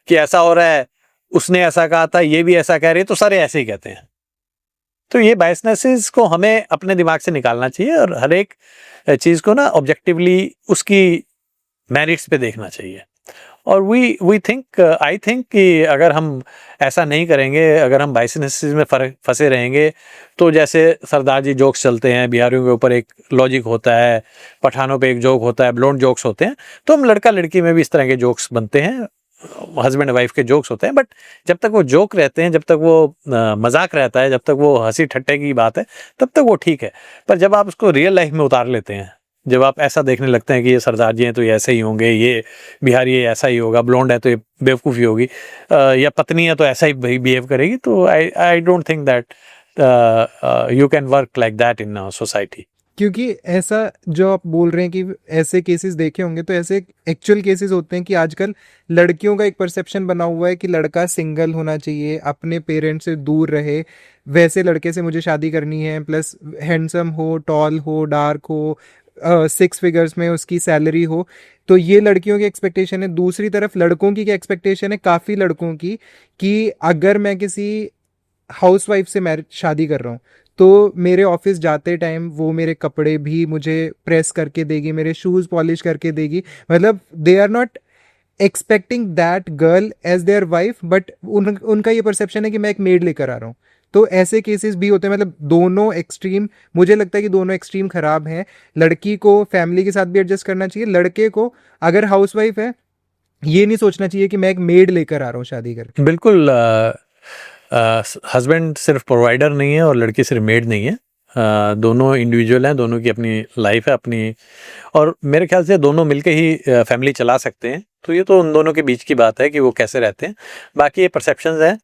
कि ऐसा हो रहा है, उसने ऐसा कहा था, ये भी ऐसा कह रही है, तो सारे ऐसे ही कहते हैं। तो ये बायसनेसेस को हमें अपने दिमाग से निकालना चाहिए और हर एक चीज़ को ना ऑब्जेक्टिवली उसकी मेरिट्स पे देखना चाहिए। और आई थिंक कि अगर हम ऐसा नहीं करेंगे, अगर हम बायसनेसेस में फंसे रहेंगे, तो जैसे सरदार जी जोक्स चलते हैं, बिहारियों के ऊपर एक लॉजिक होता है, पठानों पे एक जोक होता है, ब्लोंड जोक्स होते हैं, तो हम लड़का लड़की में भी इस तरह के जोक्स बनते हैं, हस्बैंड वाइफ के जोक्स होते हैं। बट जब तक वो जोक रहते हैं, जब तक वो मजाक रहता है, जब तक वो हंसी ठट्टे की बात है, तब तक वो ठीक है। पर जब आप उसको रियल लाइफ में उतार लेते हैं, जब आप ऐसा देखने लगते हैं कि ये सरदार जी हैं तो ये ऐसे ही होंगे, ये बिहारी ये ऐसा ही होगा, ब्लोंड है तो ये बेवकूफ़ी होगी, या पत्नी है तो ऐसा ही बिहेव करेगी, तो I don't think that you can work like that in society. क्योंकि ऐसा जो आप बोल रहे हैं कि ऐसे केसेस देखे होंगे, तो ऐसे एक्चुअल केसेस होते हैं कि आजकल लड़कियों का एक परसेप्शन बना हुआ है कि लड़का सिंगल होना चाहिए, अपने पेरेंट्स से दूर रहे, वैसे लड़के से मुझे शादी करनी है, प्लस हैंडसम हो, टॉल हो, डार्क हो, 6 फिगर्स में उसकी सैलरी हो। तो ये लड़कियों की एक्सपेक्टेशन है। दूसरी तरफ लड़कों की क्या एक्सपेक्टेशन है, काफ़ी लड़कों की, कि अगर मैं किसी हाउसवाइफ से मैरिज शादी कर रहा हूँ तो मेरे ऑफिस जाते टाइम वो मेरे कपड़े भी मुझे प्रेस करके देगी, मेरे शूज़ पॉलिश करके देगी। मतलब they are not expecting that girl as their wife, but उनका ये परसेप्शन है कि मैं एक मेड लेकर आ रहा हूँ। तो ऐसे केसेस भी होते हैं। मतलब दोनों एक्सट्रीम, मुझे लगता है कि दोनों एक्सट्रीम खराब हैं। लड़की को फैमिली के साथ भी एडजस्ट करना चाहिए, लड़के को अगर हाउसवाइफ है ये नहीं सोचना चाहिए कि मैं एक मेड लेकर आ रहा हूँ शादी करके। बिल्कुल, हस्बैंड सिर्फ प्रोवाइडर नहीं है और लड़की सिर्फ मेड नहीं है। दोनों इंडिविजुअल हैं, दोनों की अपनी लाइफ है अपनी, और मेरे ख्याल से दोनों मिलके ही फैमिली चला सकते हैं। तो ये तो उन दोनों के बीच की बात है कि वो कैसे रहते हैं। बाकी ये परसेप्शंस हैं।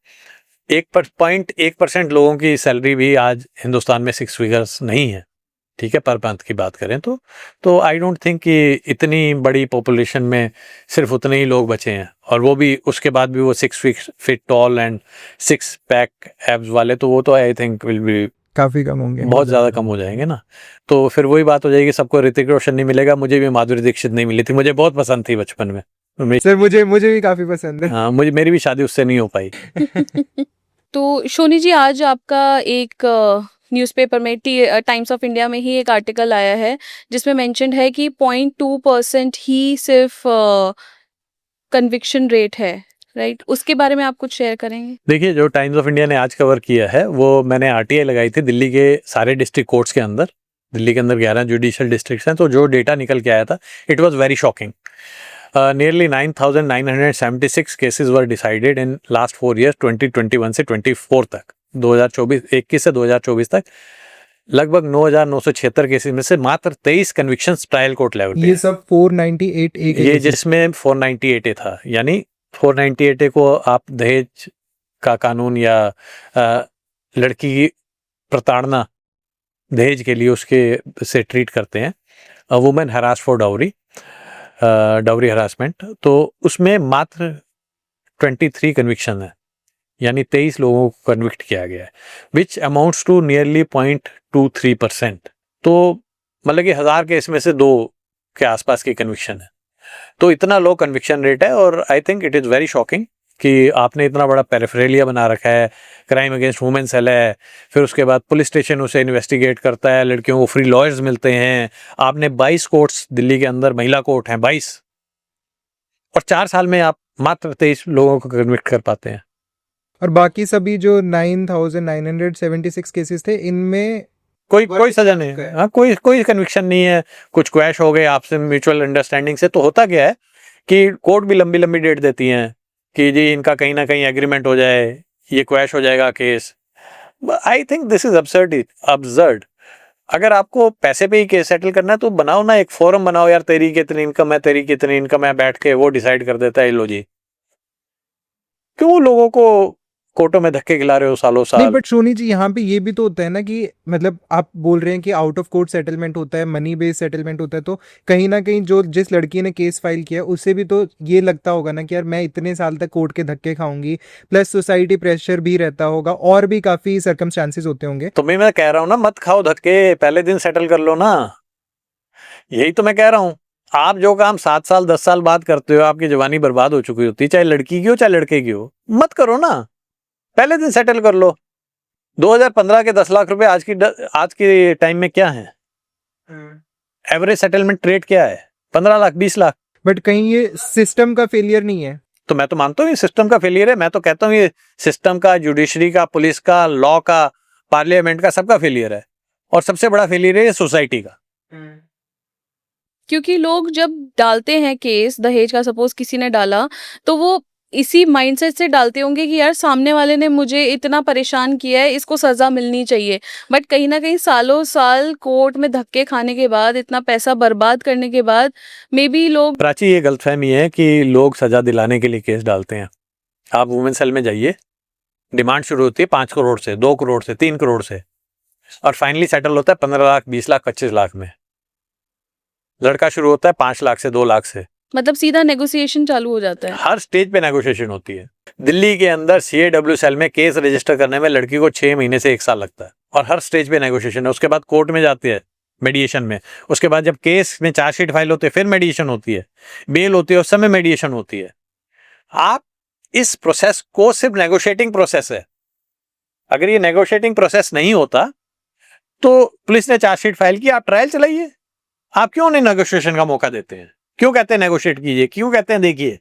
1% लोगों की सैलरी भी आज हिंदुस्तान में 6 फिगर्स नहीं है, ठीक है, पर मंथ की बात करें तो आई डोंट थिंक कि इतनी बड़ी पॉपुलेशन में सिर्फ उतने ही लोग बचे हैं, और वो भी उसके बाद भी वो 6 feet tall and 6 pack abs वाले, तो वो तो आई थिंक विल बी काफी कम होंगे, बहुत ज़्यादा कम हो जाएंगे ना। तो फिर वही बात हो जाएगी, सबको ऋतिक रोशन नहीं मिलेगा। मुझे भी माधुरी दीक्षित नहीं मिली थी, मुझे बहुत पसंद थी बचपन में। सर मुझे भी काफी पसंद है। हाँ, मेरी भी शादी उससे नहीं हो पाई। तो शोनी जी, आज आपका एक न्यूज़पेपर में टाइम्स ऑफ इंडिया में ही एक आर्टिकल आया है जिसमें मेंशन्ड है कि 0.2% ही सिर्फ कन्विक्शन रेट है, राइट? उसके बारे में आप कुछ शेयर करेंगे? देखिए, जो टाइम्स ऑफ इंडिया ने आज कवर किया है वो मैंने आरटीआई लगाई थी दिल्ली के सारे डिस्ट्रिक्ट कोर्ट्स के अंदर। दिल्ली के अंदर 11 जुडिशियल डिस्ट्रिक्ट्स हैं, तो जो डेटा निकल के आया था it was very shocking. Nearly 9,976 cases were decided in last 4 years, 2021 से 24 तक, 2021 से 2024 तक। लगभग 9,976 केसेस में से मात्र 23 कन्विक्शंस ट्रायल कोर्ट लेवल पे ये हैं। सब 498 ए ये जिसमें 498A था, यानी 498A को आप दहेज का कानून या लड़की की प्रताड़ना दहेज के लिए उसके से ट्रीट करते हैं, women harass for dowry harassment. तो उसमें मात्र 23 कन्विक्शन है, यानी 23 लोगों को कन्विक्ट किया गया है, विच अमाउंट्स टू नियरली 0.23%। तो मतलब कि 1000 केस में से 2 के आसपास की कन्विक्शन है। तो इतना लो कन्विक्शन रेट है, और आई think it is very shocking कि आपने इतना बड़ा पेरिफेरलिया बना रखा है, क्राइम अगेंस्ट वुमेन सेल है, फिर उसके बाद पुलिस स्टेशन उसे इन्वेस्टिगेट करता है, लड़कियों को फ्री लॉयर्स मिलते हैं। आपने 22 कोर्ट्स दिल्ली के अंदर महिला कोर्ट हैं 22, और 4 साल में आप मात्र 23 लोगों को कन्विक्ट कर पाते हैं। और बाकी सभी जो 9,976 केसेस थे इनमें कोई सजा नहीं है। हाँ, कोई कन्विक्शन नहीं है। कुछ क्वैश हो गए आपसे म्यूचुअल अंडरस्टैंडिंग से। तो होता क्या है कि कोर्ट भी लंबी लंबी डेट देती हैं कि जी इनका कहीं ना कहीं एग्रीमेंट हो जाए, ये क्वैश हो जाएगा case. I think this is absurd. अगर आपको पैसे पे ही केस सेटल करना है तो बनाओ ना, एक फोरम बनाओ यार, तेरी कितनी इनकम है, तेरी कितनी इनकम है, बैठ के वो डिसाइड कर देता है लो जी। क्यों लोगों को कोर्टों में धक्के खिला रहे हो सालों नहीं, साल? बट सोनी जी यहाँ पे ये भी तो होता है ना कि मतलब आप बोल रहे हैं कि आउट ऑफ कोर्ट सेटलमेंट होता है, मनी बेस्ड सेटलमेंट होता है, तो कहीं ना कहीं जो जिस लड़की ने केस फाइल किया उससे भी तो ये लगता होगा ना कि यार मैं इतने साल तक कोर्ट के धक्के खाऊंगी, प्लस सोसाइटी प्रेशर भी रहता होगा और भी काफी सर्कमस्टांसेस होते होंगे। तो मैं कह रहा हूँ ना, मत खाओ धक्के, पहले दिन सेटल कर लो ना। यही तो मैं कह रहा हूँ। आप जो काम 7 साल 10 साल बाद करते हो, आपकी जवानी बर्बाद हो चुकी होती है, चाहे लड़की की हो चाहे लड़के की हो, मत करो ना, पहले दिन सेटल कर लो। 2015 के 10 लाख रुपए आज के टाइम में क्या है? एवरेज सेटलमेंट रेट क्या है? 15 लाख 20 लाख। बट कहीं ये सिस्टम का फेलियर नहीं है? तो मैं तो मानता हूँ ये सिस्टम का फेलियर है। मैं तो कहता हूँ ये सिस्टम का, जुडिशरी का, पुलिस का, लॉ का, पार्लियामेंट का, सबका फेलियर है। और सबसे बड़ा फेलियर है ये सोसाइटी का। क्योंकि लोग जब डालते हैं केस दहेज का, सपोज किसी ने डाला, तो वो इसी माइंडसेट से डालते होंगे कि यार सामने वाले ने मुझे इतना परेशान किया है, इसको सज़ा मिलनी चाहिए। बट कहीं ना कहीं सालों साल कोर्ट में धक्के खाने के बाद, इतना पैसा बर्बाद करने के बाद, मे बी लोग प्राची, ये गलतफहमी है कि लोग सजा दिलाने के लिए केस डालते हैं। आप वुमेन सेल में जाइए, डिमांड शुरू होती है 5 करोड़ से, 2 करोड़ से, 3 करोड़ से, और फाइनली सेटल होता है 15 लाख 20 लाख 25 लाख में। लड़का शुरू होता है 5 लाख से, 2 लाख से। मतलब सीधा नेगोशिएशन चालू हो जाता है। हर स्टेज पे नेगोशिएशन होती है। दिल्ली के अंदर CAW सेल में केस रजिस्टर करने में लड़की को 6 महीने से 1 साल लगता है, और हर स्टेज पे नेगोशिएशन है। उसके बाद कोर्ट में जाती है मेडिएशन में, उसके बाद जब केस में चार्जशीट फाइल होती है फिर मेडिएशन होती है, बेल होती है, उस समय मेडिएशन होती है। आप इस प्रोसेस को सिर्फ नेगोशिएटिंग प्रोसेस है। अगर ये नेगोशिएटिंग प्रोसेस नहीं होता तो पुलिस ने चार्जशीट फाइल की, आप ट्रायल चलाइए। आप क्यों नहीं नेगोशिएशन का मौका देते हैं? क्यों कहते हैं नेगोशिएट कीजिए? क्यों कहते हैं देखिए?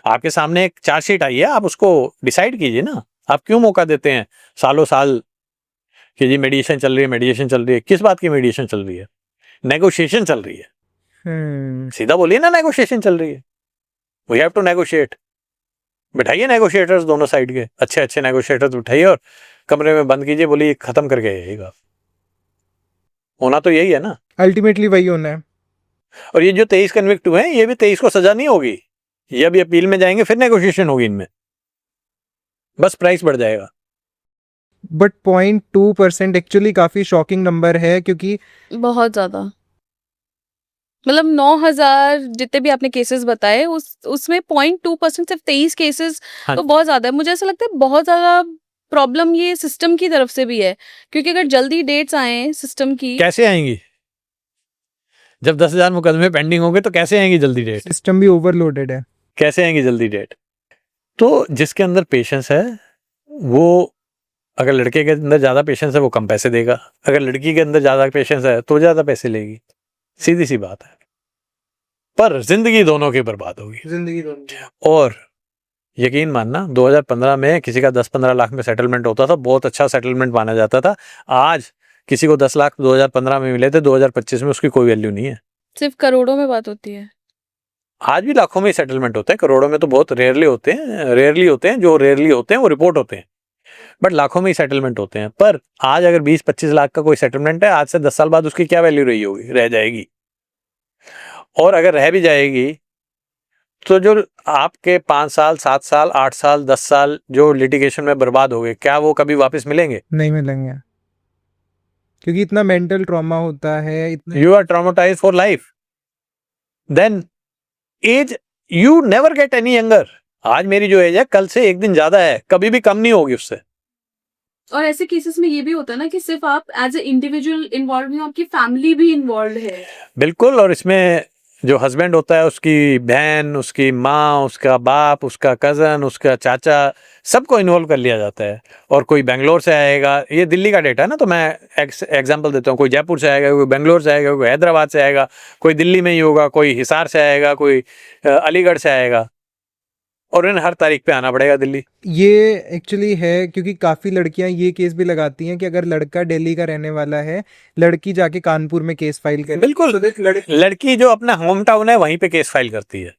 आपके सामने एक चार्जशीट आई है, आप उसको डिसाइड कीजिए ना। आप क्यों मौका देते हैं सालों साल कि जी मेडिएशन चल रही है, मेडिएशन चल रही है? किस बात की मेडिएशन चल रही है? नेगोशिएशन चल रही है। सीधा बोलिए ना, नेगोशिएशन चल रही है। We have to negotiate. बिठाइए नेगोशिएटर्स दोनों साइड के, अच्छे अच्छे नेगोशिएटर्स बिठाइए और कमरे में बंद कीजिए, बोलिए खत्म करके आइएगा। होना तो यही है ना। अल्टीमेटली वही होना है। और ये जो 23 कन्विक्ट हुए हैं, ये भी 23 को सजा नहीं होगी। ये अभी अपील में जाएंगे, फिर नेगोशिएशन होगी इनमें, बस प्राइस बढ़ जाएगा। बट 0.2% एक्चुअली काफी शॉकिंग नंबर है, क्योंकि बहुत ज्यादा, मतलब 9,000 जितने भी आपने केसेस बताए उसमें 0.2% सिर्फ 23 केसेस, हाँ। तो बहुत ज्यादा है। मुझे ऐसा लगता है बहुत ज्यादा प्रॉब्लम ये सिस्टम की तरफ से भी है, क्योंकि अगर जल्दी डेट्स आए सिस्टम की, कैसे आएंगी? जब 10,000 मुकदमे पेंडिंग होंगे तो कैसे आएंगी जल्दी डेट? सिस्टम भी ओवरलोडेड है। कैसे आएंगी जल्दी डेट? तो जिसके अंदर पेशेंस है वो, अगर लड़के के अंदर ज्यादा पेशेंस है वो कम पैसे देगा, अगर लड़की के अंदर ज्यादा पेशेंस है तो ज्यादा पैसे लेगी। सीधी सी बात है। पर जिंदगी दोनों की बर्बाद होगी। जिंदगी दोनों। और यकीन मानना, 2015 में किसी का 10-15 लाख में सेटलमेंट होता था, बहुत अच्छा सेटलमेंट माना जाता था। आज किसी को 10 लाख 2015 में मिले थे, 2025 में उसकी कोई वैल्यू नहीं है। सिर्फ करोड़ों में बात होती है। आज भी लाखों में सेटलमेंट होते हैं, करोड़ों में तो बहुत रेयरली होते हैं। जो रेयरली होते हैं वो रिपोर्ट होते हैं, बट लाखों में ही सेटलमेंट होते हैं। पर आज अगर 20-25 लाख का कोई सेटलमेंट है, आज से 10 साल बाद उसकी क्या वैल्यू रही होगी? रह जाएगी। और अगर रह भी जाएगी तो जो आपके 5 साल 7 साल 8 साल 10 साल जो लिटिगेशन में बर्बाद हो गए, क्या वो कभी वापस मिलेंगे? नहीं मिलेंगे, क्योंकि इतना मेंटल ट्रॉमा होता है, इतना you are traumatised for life. Then as, you never get any younger. आज मेरी जो एज है कल से एक दिन ज्यादा है, कभी भी कम नहीं होगी उससे। और ऐसे केसेस में ये भी होता है ना कि सिर्फ आप एज ए इंडिविजुअल इन्वॉल्व नहीं हो, आपकी फैमिली भी इन्वॉल्व है। बिल्कुल। और इसमें जो हस्बैंड होता है, उसकी बहन, उसकी माँ, उसका बाप, उसका कज़न, उसका चाचा, सबको इन्वॉल्व कर लिया जाता है। और कोई बेंगलोर से आएगा, ये दिल्ली का डेटा है ना, तो मैं एग्जांपल देता हूँ। कोई जयपुर से आएगा, कोई बेंगलोर से आएगा, कोई हैदराबाद से आएगा, कोई दिल्ली में ही होगा, कोई हिसार से आएगा, कोई अलीगढ़ से आएगा, और उन्हें हर तारीख पे आना पड़ेगा दिल्ली। ये एक्चुअली है, क्योंकि काफ़ी लड़कियां ये केस भी लगाती हैं कि अगर लड़का दिल्ली का रहने वाला है, लड़की जाके कानपुर में केस फाइल करे। बिल्कुल। लड़की जो अपना होम टाउन है वहीं पे केस फाइल करती है,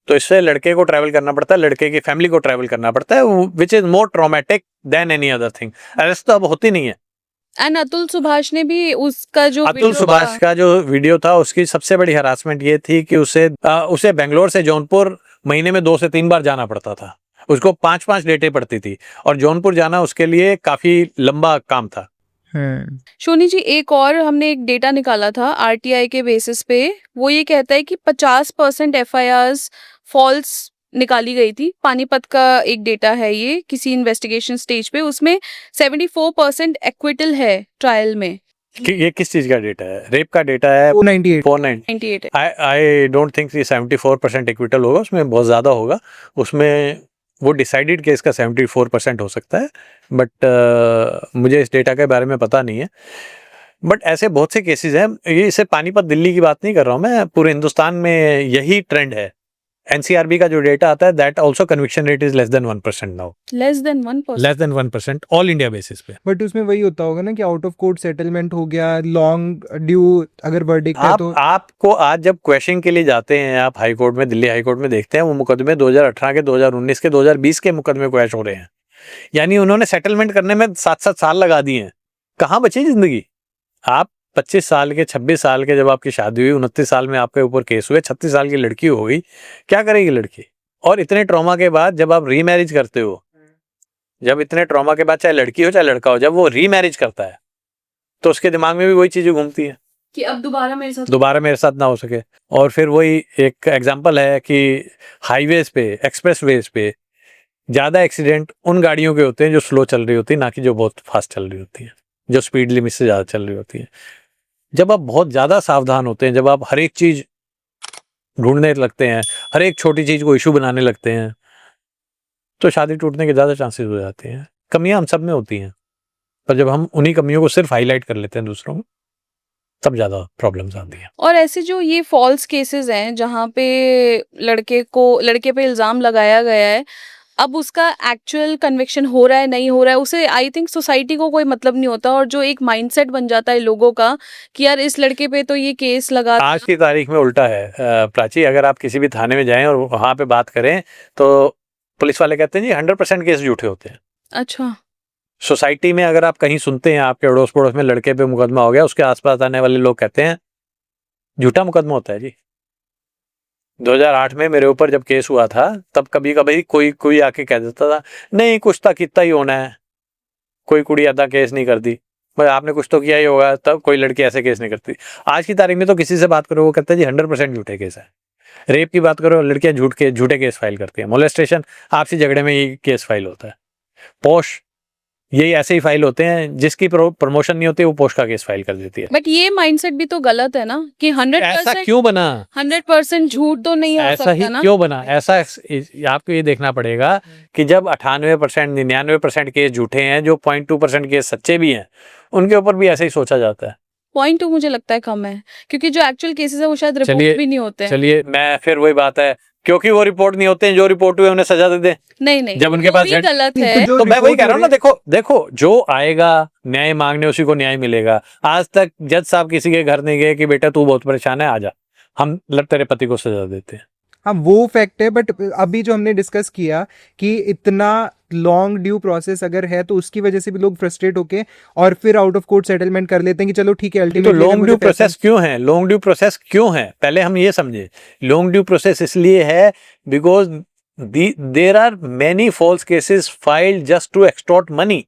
तो इससे लड़के को ट्रैवल करना पड़ता है, लड़के की फैमिली को ट्रैवल करना पड़ता है, which is more traumatic than any other thing. Arrest तो अब होती नहीं है। एंड अतुल सुभाष ने भी उसका जो अतुल सुभाष का जो वीडियो था, उसकी सबसे बड़ी हरासमेंट ये थी कि उसे बेंगलोर से जौनपुर महीने में 2 से 3 बार जाना पड़ता था। उसको 5-5 डेटें पड़ती थी, और जौनपुर जाना उसके लिए काफी लंबा काम था। शोनी जी, एक और हमने एक डेटा निकाला था आरटीआई के बेसिस पे, वो ये कहता है कि 50% एफआईआर्स फॉल्स निकाली गई थी। पानीपत का एक डेटा है ये, किसी इन्वेस्टिगेशन स्टेज पे, उसमें 74% एक्विटल है ट्रायल में। ये किस चीज का डेटा है? रेप का डेटा है। 498 98 है। आई डोंट थिंक 74% एक्विटल होगा, उसमें बहुत ज्यादा होगा। उसमें वो डिसाइडेड केस का 74% हो सकता है, बट मुझे इस डेटा के बारे में पता नहीं है। बट ऐसे बहुत से केसेस हैं, ये सिर्फ पानीपत दिल्ली की बात नहीं कर रहा हूँ मैं, पूरे हिंदुस्तान में यही ट्रेंड है। एनसीआरबी का जो डेटा आता है, that also conviction rate is less than 1% now. Less than 1%। Less than 1% all India basis पे। बट उसमें वही होता होगा ना कि आउट ऑफ कोर्ट सेटलमेंट हो गया, लॉन्ग ड्यू अगर वर्डिक्ट है तो। आपको आज जब क्वेश्चन के लिए जाते हैं आप हाई कोर्ट में, दिल्ली हाई कोर्ट में, देखते हैं वो मुकदमे 2018 के, 2019 के, 2020 के मुकदमे क्वेश हो रहे हैं। यानी उन्होंने सेटलमेंट करने में 7-7 साल लगा दिए हैं। कहाँ बची जिंदगी? आप 25 साल के, 26 साल के जब आपकी शादी हुई, 29 साल में आपके ऊपर केस हुए, 36 साल की लड़की हो गई, क्या करेगी लड़की? और इतने ट्रॉमा के बाद जब आप रीमैरिज करते हो, जब इतने ट्रॉमा के बाद, चाहे लड़की हो चाहे लड़का हो, जब वो रीमैरिज करता है तो उसके दिमाग में भी वही चीजें घूमती है कि अब दोबारा मेरे साथ ना हो सके। और फिर वही एक एग्जांपल है कि हाईवेज पे, एक्सप्रेसवेज पे ज्यादा एक्सीडेंट उन गाड़ियों के होते हैं जो स्लो चल रही होती है, ना कि जो बहुत फास्ट चल रही होती है, जो स्पीड लिमिट से ज्यादा चल रही होती है। जब आप बहुत ज्यादा सावधान होते हैं, जब आप हर एक चीज ढूंढने लगते हैं, हर एक छोटी चीज को इशू बनाने लगते हैं, तो शादी टूटने के ज्यादा चांसेस हो जाते हैं। कमियां हम सब में होती हैं, पर जब हम उन्हीं कमियों को सिर्फ हाईलाइट कर लेते हैं दूसरों में, तब ज़्यादा प्रॉब्लम्स आती हैं। और ऐसे जो ये फॉल्स केसेस हैं जहाँ पे लड़के पे इल्ज़ाम लगाया गया है, अब उसका एक्चुअल कन्विक्शन हो रहा है नहीं हो रहा है, उसे आई थिंक सोसाइटी को कोई मतलब नहीं होता, और जो एक माइंडसेट बन जाता है लोगों का कि यार इस लड़के पे तो ये केस लगा आज की तारीख में उल्टा है प्राची, अगर आप किसी भी थाने में जाएं और वहाँ पे बात करें तो पुलिस वाले कहते हैं जी 100% केस झूठे होते हैं। अच्छा। सोसाइटी में अगर आप कहीं सुनते हैं आपके अड़ोस पड़ोस में लड़के पे मुकदमा हो गया, उसके आसपास आने वाले लोग कहते हैं झूठा मुकदमा होता है जी। 2008 में मेरे ऊपर जब केस हुआ था तब कभी कभी कोई आके कह देता था नहीं कुछ तो कितना ही होना है, कोई कुड़ी अदा केस नहीं करती, भाई आपने कुछ तो किया ही होगा, तब कोई लड़की ऐसे केस नहीं करती। आज की तारीख में तो किसी से बात करो वो कहता है जी 100% झूठे केस है। रेप की बात करो, लड़कियां झूठे केस फाइल करती हैं। मोलेस्टेशन, आपसी झगड़े में ये केस फाइल होता है। पोश, यही ऐसे ही फाइल होते हैं, जिसकी प्रमोशन नहीं होती वो पोस्ट का केस फाइल कर देती है। बट ये माइंडसेट भी तो गलत है ना कि ऐसा 100% क्यों बना? 100% झूठ तो नहीं हो ऐसा ही सकता ना। क्यों बना? ऐसा आपको ये देखना पड़ेगा कि जब 98% 99% केस झूठे हैं, जो 0.2% केस सच्चे भी हैं, उनके ऊपर भी ऐसे ही सोचा जाता है। 0.2 मुझे लगता है कम है, क्योंकि जो एक्चुअल केसेस है वो शायद चलिए रिपोर्ट भी नहीं होते हैं। चलिए, मैं फिर वही बात है, क्योंकि वो रिपोर्ट नहीं होते हैं, जो रिपोर्ट हुए उन्हें सजा दे दें। नहीं नहीं, जब उनके वो पास भी गलत है। जो तो मैं वही रिपोर्ट कह रहा हो हूँ ना, रही देखो देखो जो आएगा न्याय मांगने उसी को न्याय मिलेगा। आज तक जज साहब किसी के घर नहीं गए कि बेटा तू बहुत परेशान है आजा, हम तेरे पति को सजा देते हैं। हाँ वो फैक्ट है, बट अभी जो हमने डिस्कस किया कि इतना लॉन्ग ड्यू प्रोसेस अगर है तो उसकी वजह से भी लोग फ्रस्ट्रेट होके और फिर आउट ऑफ कोर्ट सेटलमेंट कर लेते हैं कि चलो ठीक है तो अल्टीमेटली लॉन्ग ड्यू प्रोसेस क्यों है? लॉन्ग ड्यू प्रोसेस क्यों है पहले हम ये समझे। लॉन्ग ड्यू प्रोसेस इसलिए है because there are many false cases filed just to extort money.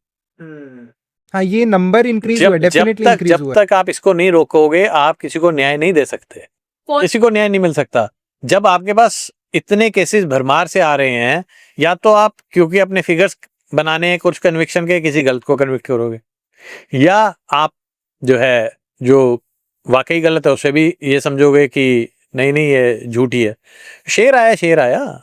हाँ ये नंबर इंक्रीज हुआ है, डेफिनेटली इंक्रीज जब हुआ है। तक आप इसको नहीं रोकोगे आप किसी को न्याय नहीं दे सकते, किसी को न्याय नहीं मिल सकता। जब आपके पास इतने केसेस भरमार से आ रहे हैं, या तो आप क्योंकि अपने फिगर्स बनाने हैं कुछ कन्विक्शन के, किसी गलत को कन्विक्ट करोगे, या आप जो है जो वाकई गलत है उसे भी ये समझोगे कि नहीं नहीं ये झूठी है। शेर आया,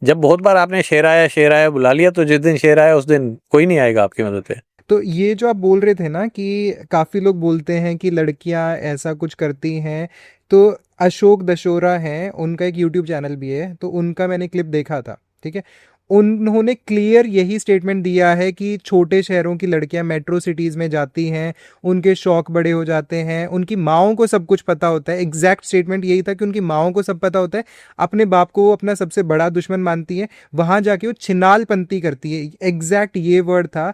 जब बहुत बार आपने शेर आया बुला लिया तो जिस दिन शेर आया उस दिन कोई नहीं आएगा आपकी मदद पे। तो ये जो आप बोल रहे थे ना कि काफ़ी लोग बोलते हैं कि लड़कियां ऐसा कुछ करती हैं, तो अशोक दशोरा हैं, उनका एक यूट्यूब चैनल भी है, तो उनका मैंने क्लिप देखा था, ठीक है। उन्होंने क्लियर यही स्टेटमेंट दिया है कि छोटे शहरों की लड़कियां मेट्रो सिटीज़ में जाती हैं, उनके शौक बड़े हो जाते हैं, उनकी माओं को सब कुछ पता होता है। एग्जैक्ट स्टेटमेंट यही था कि उनकी माओं को सब पता होता है, अपने बाप को वो अपना सबसे बड़ा दुश्मन मानती है, वहाँ जाके वो छिनालपंती करती है, एग्जैक्ट ये वर्ड था।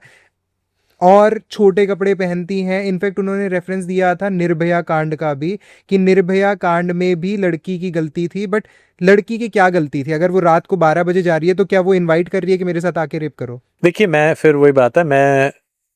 और छोटे कपड़े पहनती हैं। इनफैक्ट उन्होंने रेफरेंस दिया था निर्भया कांड का भी, कि निर्भया कांड में भी लड़की की गलती थी, बट लड़की की क्या गलती थी? अगर वो रात को 12 बजे जा रही है तो क्या वो इनवाइट कर रही है कि मेरे साथ आके रेप करो? देखिए मैं फिर वही बात है, मैं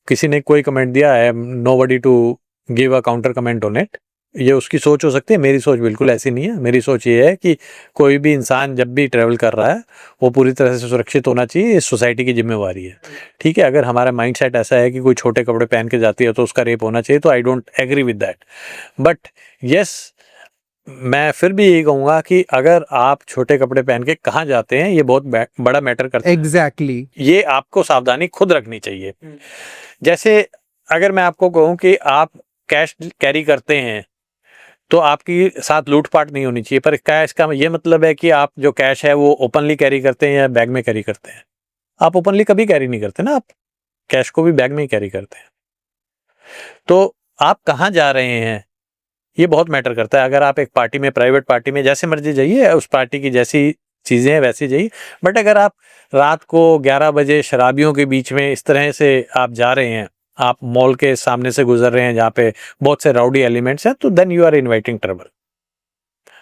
किसी ने कोई कमेंट दिया है, nobody to give a counter comment on it. ये उसकी सोच हो सकती है, मेरी सोच बिल्कुल ऐसी नहीं है। मेरी सोच ये है कि कोई भी इंसान जब भी ट्रैवल कर रहा है वो पूरी तरह से सुरक्षित होना चाहिए, इस सोसाइटी की जिम्मेवारी है। ठीक है, अगर हमारा माइंडसेट ऐसा है कि कोई छोटे कपड़े पहन के जाती है तो उसका रेप होना चाहिए, तो I don't agree with that. But yes, मैं फिर भी यही कहूँगा कि अगर आप छोटे कपड़े पहन के कहाँ जाते हैं ये बहुत बड़ा मैटर करता है। एग्जैक्टली ये आपको सावधानी खुद रखनी चाहिए। जैसे अगर मैं आपको कहूँ कि आप कैश कैरी करते हैं तो आपकी साथ लूटपाट नहीं होनी चाहिए, पर कैश का ये मतलब है कि आप जो कैश है वो ओपनली कैरी करते हैं या बैग में कैरी करते हैं। आप ओपनली कभी कैरी नहीं करते ना, आप कैश को भी बैग में ही कैरी करते हैं। तो आप कहाँ जा रहे हैं ये बहुत मैटर करता है। अगर आप एक पार्टी में, प्राइवेट पार्टी में, जैसे मर्जी जाइए, उस पार्टी की जैसी चीज़ें हैं वैसे जाइए, बट अगर आप रात को 11 बजे शराबियों के बीच में इस तरह से आप जा रहे हैं, आप मॉल के सामने से गुजर रहे हैं जहाँ पे बहुत से राउडी एलिमेंट्स हैं, तो then you are inviting trouble.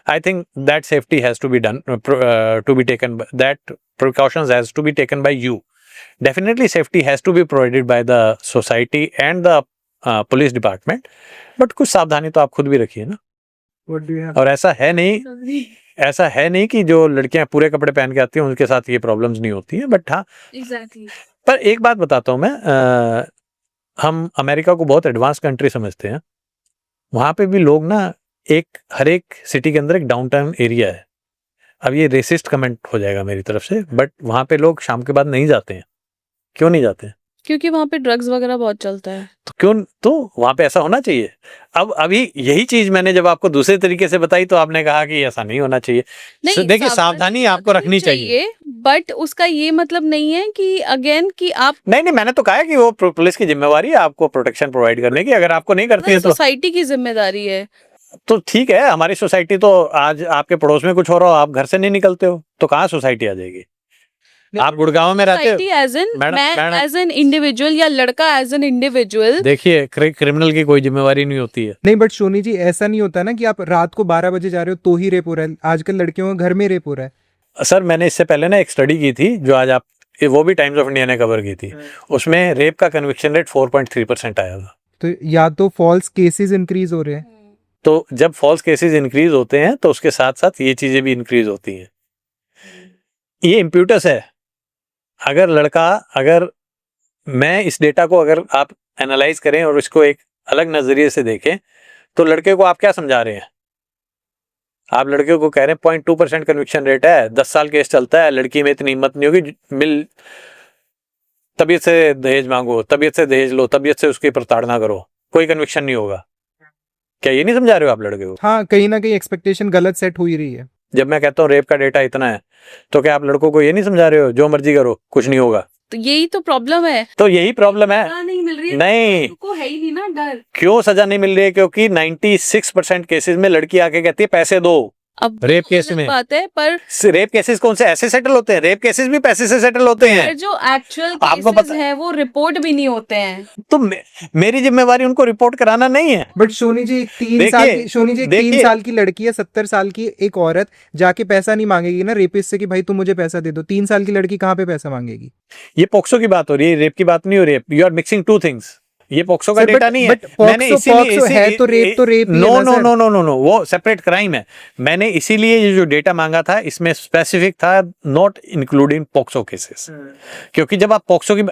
I think that safety has to be done, to be taken, that precautions has to be taken by you. Definitely safety has to be provided by the society and the police department, but कुछ सावधानी तो आप खुद भी रखिए ना। और ऐसा है नहीं कि जो लड़कियां पूरे कपड़े पहन के आती हैं उनके साथ ये प्रॉब्लम्स नहीं होती हैं, बट हाँ एग्जैक्टली। पर एक बात बताता हूँ मैं, हम अमेरिका को बहुत एडवांस कंट्री समझते हैं। वहाँ पे भी लोग ना, हर एक सिटी के अंदर एक डाउनटाउन एरिया है। अब ये रेसिस्ट कमेंट हो जाएगा मेरी तरफ से, बट वहाँ पे लोग शाम के बाद नहीं जाते हैं। क्यों नहीं जाते हैं? क्योंकि वहाँ पे ड्रग्स वगैरह बहुत चलता है। तो क्यों, तो वहां पे ऐसा होना चाहिए। अब अभी यही चीज मैंने जब आपको दूसरे तरीके से बताई तो आपने कहा कि ऐसा नहीं होना चाहिए। नहीं, देखिए सावधानी आपको रखनी चाहिए। बट उसका ये मतलब नहीं है कि अगेन कि आप, नहीं नहीं, मैंने तो कहा है कि वो पुलिस की जिम्मेवारी है आपको प्रोटेक्शन प्रोवाइड करने की। अगर आपको नहीं करती है तो सोसाइटी की जिम्मेदारी है। ठीक है। हमारी सोसाइटी तो, आज आपके पड़ोस में कुछ हो रहा हो, आप घर से नहीं निकलते हो तो कहाँ सोसाइटी आ जाएगी। आप गुड़गांव में रहते हो, सोसाइटी एज एन, मैडम मैं मैडम एज एन इंडिविजुअल या लड़का एज एन इंडिविजुअल, देखिए क्रिमिनल की कोई जिम्मेवारी नहीं होती है। नहीं, बट सोनी जी ऐसा नहीं होता ना कि आप रात को 12 बजे जा रहे हो तो ही रेप हो रहा है। आजकल लड़कियों का घर में रेप हो रहा है। सर मैंने इससे पहले ना एक स्टडी की थी जो आज आप, वो भी टाइम्स ऑफ इंडिया ने कवर की थी। उसमें रेप का कन्विक्शन रेट 4.3% आया था। तो या तो फॉल्स केसेस इंक्रीज हो रहे हैं। तो जब फॉल्स केसेस इंक्रीज होते हैं तो उसके साथ साथ ये चीजें भी इंक्रीज होती हैं। ये इम्प्यूटस है। अगर मैं इस डेटा को अगर आप एनालाइज करें और इसको एक अलग नजरिए से देखें तो लड़के को आप क्या समझा रहे हैं। आप लड़के को कह रहे हैं 0.2% कन्विक्शन रेट है, 10 साल केस चलता है, लड़की में इतनी हिम्मत नहीं होगी, तबीयत से दहेज मांगो, तबीयत से दहेज लो, तबीयत से उसकी प्रताड़ना करो, कोई कन्विक्शन नहीं होगा। क्या ये नहीं समझा रहे हो आप लड़के को। हाँ, कहीं ना कहीं एक्सपेक्टेशन गलत सेट हो ही रही है। जब मैं कहता हूँ रेप का डेटा इतना है तो क्या आप लड़कों को ये नहीं समझा रहे हो जो मर्जी करो कुछ नहीं होगा। तो यही तो प्रॉब्लम है। तो यही प्रॉब्लम है। नहीं मिल रही है, नहीं, को है ही नहीं ना डर। क्यों सजा नहीं मिल रही है? क्योंकि 96% केसेस में लड़की आके कहती है पैसे दो। अब रेप केस में बात है, पर रेप केसेस कौन से ऐसे सेटल होते हैं? रेप केसेस भी पैसे से सेटल होते हैं। जो एक्चुअल आपको केसेस पता है वो रिपोर्ट भी नहीं होते हैं। तो मेरी जिम्मेवारी उनको रिपोर्ट कराना नहीं है। बट सोनी जी, तीन साल की लड़की है, 70 साल की एक औरत जाके पैसा नहीं मांगेगी ना रेपिस्ट से कि भाई तुम मुझे पैसा दे दो। 3 साल की लड़की कहाँ पे पैसा मांगेगी? ये पोक्सो की बात हो रही है, रेप की बात नहीं हो रही है। You are mixing two things. ये पोक्सो का सर, डेटा नहीं है। मैंने पोक्सो है तो रेप ही नो है ना no sir. No no no no, वो सेपरेट क्राइम है। मैंने इसीलिए ये जो डेटा मांगा था इसमें स्पेसिफिक था, नॉट इंक्लूडिंग पोक्सो केसेस। क्योंकि जब आप पोक्सो की,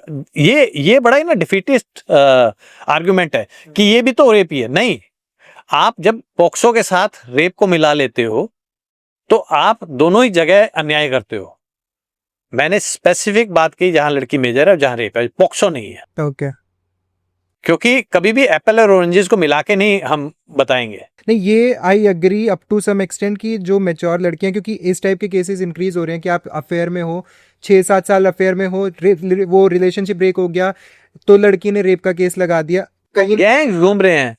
ये बड़ा ही ना डिफीटिस्ट आर्गुमेंट है कि ये भी तो रेप ही है। नहीं, आप जब पोक्सो के साथ रेप को मिला लेते हो तो आप दोनों ही जगह अन्याय करते हो। मैंने स्पेसिफिक बात की जहां लड़की मेजर है और जहां रेप है, पोक्सो नहीं है। ओके। क्योंकि कभी भी एप्पल और ऑरेंजेस को मिला के नहीं हम बताएंगे। नहीं, ये I agree up to some extent की जो मैच्योर लड़कियां, क्योंकि इस टाइप के केसेस इंक्रीज हो रहे हैं कि आप अफेयर में हो, 6-7 साल अफेयर में हो, वो रिलेशनशिप ब्रेक हो गया तो लड़की ने रेप का केस लगा दिया। कहीं गैंग्स घूम रहे हैं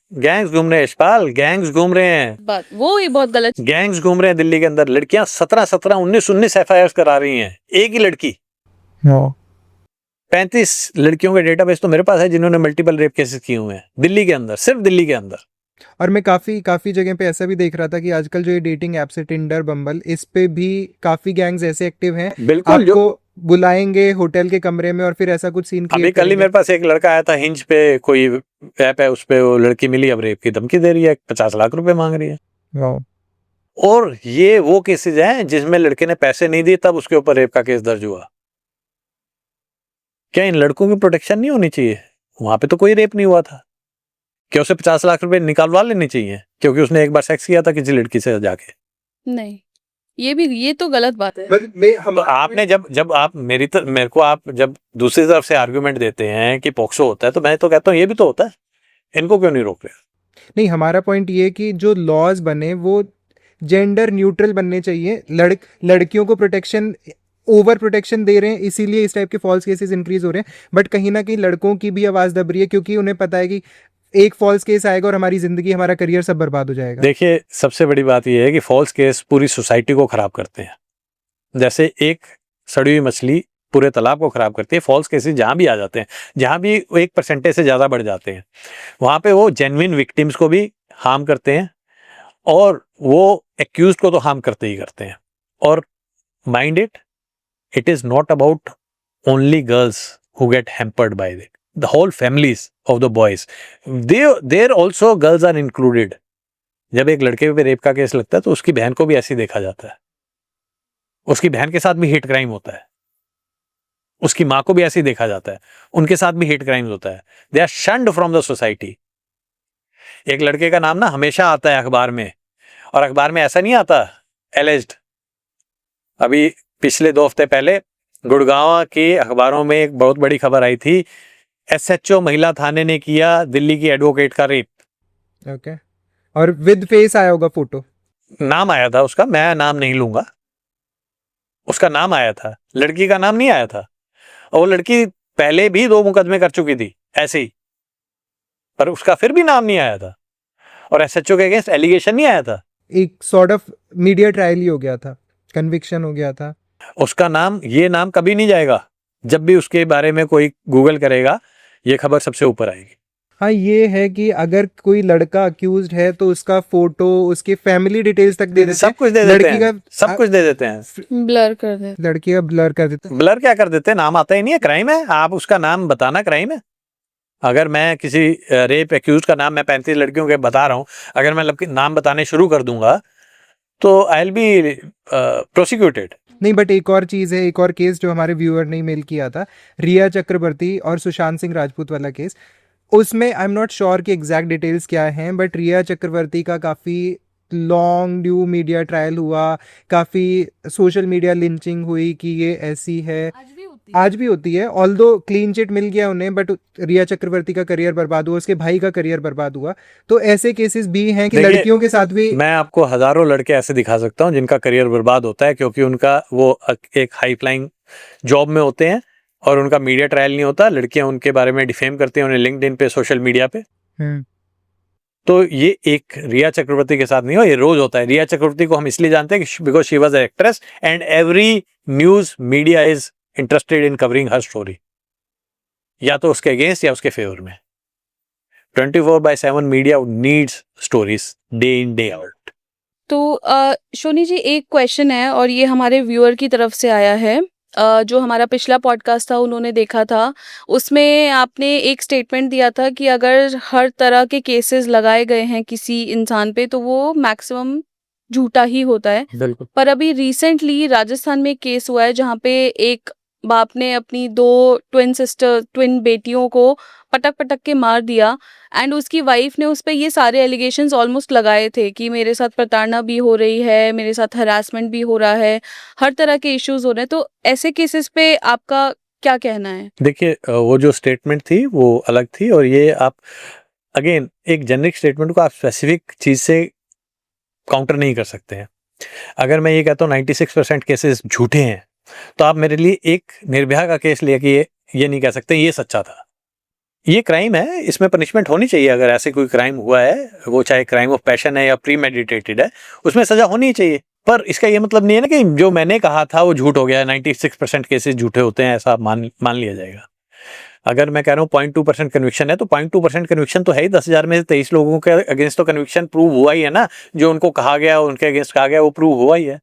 यशपाल, गैंग्स घूम रहे हैं। बात वो ही बहुत गलत। गैंग्स घूम रहे हैं दिल्ली के अंदर। लड़कियां 17 19 FIR करा रही हैं, एक ही लड़की। 35 लड़कियों के डेटाबेस तो मेरे पास है जिन्होंने मल्टीपल रेप केसेस किए हुए हैं दिल्ली के अंदर, सिर्फ दिल्ली के अंदर। और मैं काफी जगह पे ऐसा भी देख रहा था कि आजकल जो ये डेटिंग ऐप्स है, टिंडर, बम्बल, इस पे भी काफी गैंग्स ऐसे एक्टिव हैं। बिल्कुल, आपको बुलाएंगे होटल के कमरे में और फिर ऐसा कुछ सीन अभी कल ही मेरे पास एक लड़का आया था, हिंज पे कोई ऐप है, उस पे वो लड़की मिली, अब रेप की धमकी दे रही है, 50 लाख रुपए मांग रही है। और ये वो केसेस हैं जिसमें लड़के ने पैसे नहीं दिए तब उसके ऊपर रेप का केस दर्ज हुआ। क्या इन लड़कों की प्रोटेक्शन नहीं होनी चाहिए? वहां पे तो कोई रेप नहीं हुआ था, क्या उसे 50 लाख रुपए निकालवा लेने चाहिए क्योंकि उसने एक बार सेक्स किया था किसी लड़की से जाके? नहीं, ये तो गलत बात है। तो आपने जब आप मेरे को आप जब दूसरी तरफ से आर्गुमेंट देते हैं कि पोक्सो होता है तो मैं तो कहता हूँ ये भी तो होता है, इनको क्यों नहीं रोक रहे? नहीं, हमारा पॉइंट ये कि जो लॉज बने वो जेंडर न्यूट्रल बनने चाहिए। लड़कियों को प्रोटेक्शन, ओवर प्रोटेक्शन दे रहे हैं, इसीलिए इस टाइप के फॉल्स केसेस इंक्रीज हो रहे हैं। बट कहीं ना कहीं लड़कों की भी आवाज दब रही है क्योंकि उन्हें पता है कि एक फॉल्स केस आएगा और हमारी जिंदगी, हमारा करियर सब बर्बाद हो जाएगा। देखिए सबसे बड़ी बात यह है कि फॉल्स केस पूरी सोसाइटी को खराब करते हैं। जैसे एक सड़ी हुई मछली पूरे तालाब को खराब करती है, फॉल्स केसेस जहां भी आ जाते हैं, जहां भी 1% से ज्यादा बढ़ जाते हैं, वहां पे वो जेन्युइन विक्टिम्स को भी हार्म करते हैं और वो एक्यूज्ड को तो हार्म करते ही करते हैं। और mind it is not about only girls who get hampered by it, the whole families of the boys, there also girls are included। जब एक लड़के पे रेप का केस लगता है तो उसकी बहन को भी ऐसे देखा जाता है, उसकी बहन के साथ भी हेट क्राइम होता है, उसकी मां को भी ऐसे देखा जाता है, उनके साथ भी हेट क्राइम होता है। They are shunned from the society. एक लड़के का नाम ना हमेशा आता है अखबार में, और अखबार में ऐसा नहीं आता एलिज्ड। अभी पिछले 2 हफ्ते पहले गुड़गांव के अखबारों में एक बहुत बड़ी खबर आई थी एसएचओ महिला थाने ने किया दिल्ली की एडवोकेट का रेप। ओके, और विद फेस आया होगा फोटो। नाम आया था उसका, मैं नाम नहीं लूंगा, उसका नाम आया था, लड़की का नाम नहीं आया था। और वो लड़की पहले भी 2 मुकदमे कर चुकी थी ऐसे ही, पर उसका फिर भी नाम नहीं आया था और एसएचओ के अगेंस्ट एलिगेशन नहीं आया था। एक सॉर्ट ऑफ मीडिया ट्रायल ही हो गया था, कन्विक्शन हो गया था। उसका नाम, ये नाम कभी नहीं जाएगा। जब भी उसके बारे में कोई गूगल करेगा ये खबर सबसे ऊपर आएगी। हाँ, ये है कि अगर कोई लड़का अक्यूज्ड है तो उसका फोटो, उसके फैमिली डिटेल्स तक दे देते सब कुछ दे हैं। देते लड़की हैं, का सब कुछ दे देते हैं। ब्लर कर दे। लड़की का ब्लर कर देते हैं। ब्लर क्या कर देते हैं, नाम आता ही नहीं है, क्राइम है। आप उसका नाम बताना क्राइम है। अगर मैं किसी रेप एक्यूज का नाम, मैं 35 लड़कियों के बता रहा हूं, अगर मैं नाम बताने शुरू कर दूंगा तो आई विल बी प्रोसिक्यूटेड। नहीं, बट एक और चीज है, एक और केस जो हमारे व्यूअर ने मेल किया था, रिया चक्रवर्ती और सुशांत सिंह राजपूत वाला केस। उसमें आई एम नॉट श्योर कि एग्जैक्ट डिटेल्स क्या हैं, बट रिया चक्रवर्ती का काफी लॉन्ग ड्यू मीडिया ट्रायल हुआ, काफी सोशल मीडिया लिंचिंग हुई कि ये ऐसी है, आज भी होती है। ऑल्दो क्लीन चिट मिल गया उन्हें, बट रिया चक्रवर्ती का करियर बर्बाद हुआ, उसके भाई का करियर बर्बाद हुआ। तो ऐसे केसेस भी हैं कि देखिए, लड़कियों के साथ भी। मैं आपको हजारों लड़के ऐसे दिखा सकता हूं जिनका करियर बर्बाद होता है क्योंकि उनका वो एक हाई फ्लाइंग जॉब में होते हैं और उनका मीडिया ट्रायल नहीं होता। लड़कियां उनके बारे में डिफेम करती हैं उन्हें लिंक्डइन पे, सोशल मीडिया पे। तो ये एक रिया चक्रवर्ती के साथ नहीं हो, ये रोज होता है। रिया चक्रवर्ती को हम इसलिए जानते हैं कि because she was an actress and every news media is interested in covering her story, या तो उसके अगेंस्ट या उसके फेवर में। 24/7 media needs stories day in day out. तो शोनी जी, एक क्वेश्चन है और ये हमारे व्यूअर की तरफ से आया है। जो हमारा पिछला पॉडकास्ट था उन्होंने देखा था, उसमें आपने एक स्टेटमेंट दिया था कि अगर हर तरह के केसेस लगाए गए हैं किसी इंसान पे तो वो मैक्सिमम झूठा ही होता है। बिल्कुल। पर अभी रिसेंटली राजस्थान में एक केस हुआ है जहाँ पे एक बाप ने अपनी 2 ट्विन बेटियों को पटक पटक के मार दिया एंड उसकी वाइफ ने उस पे ये सारे एलिगेशंस ऑलमोस्ट लगाए थे कि मेरे साथ प्रताड़ना भी हो रही है, मेरे साथ हरासमेंट भी हो रहा है, हर तरह के इश्यूज हो रहे हैं। तो ऐसे केसेस पे आपका क्या कहना है? देखिए, वो जो स्टेटमेंट थी वो अलग थी और ये आप अगेन एक जेनरिक स्टेटमेंट को आप स्पेसिफिक चीज से काउंटर नहीं कर सकते हैं। अगर मैं ये कहता हूँ 96% केसेस झूठे हैं तो आप मेरे लिए एक निर्भया का केस लेके ये नहीं कह सकते ये सच्चा था। ये क्राइम है, इसमें पनिशमेंट होनी चाहिए। अगर ऐसे कोई क्राइम हुआ है, वो चाहे क्राइम ऑफ पैशन है या प्री मेडिटेटेड है, उसमें सजा होनी चाहिए। पर इसका ये मतलब नहीं है ना कि जो मैंने कहा था वो झूठ हो गया। 96% केसेस झूठे होते हैं ऐसा मान लिया जाएगा। अगर मैं कह रहा हूँ 0.2% कन्विक्शन है तो 0.2% कन्विक्शन तो है ही। 10,000 में से 23 लोगों के अगेंस्ट तो कन्विक्शन प्रूव हुआ ही है ना। जो उनको कहा गया, उनके अगेंस्ट कहा गया, वो प्रूव हुआ ही है।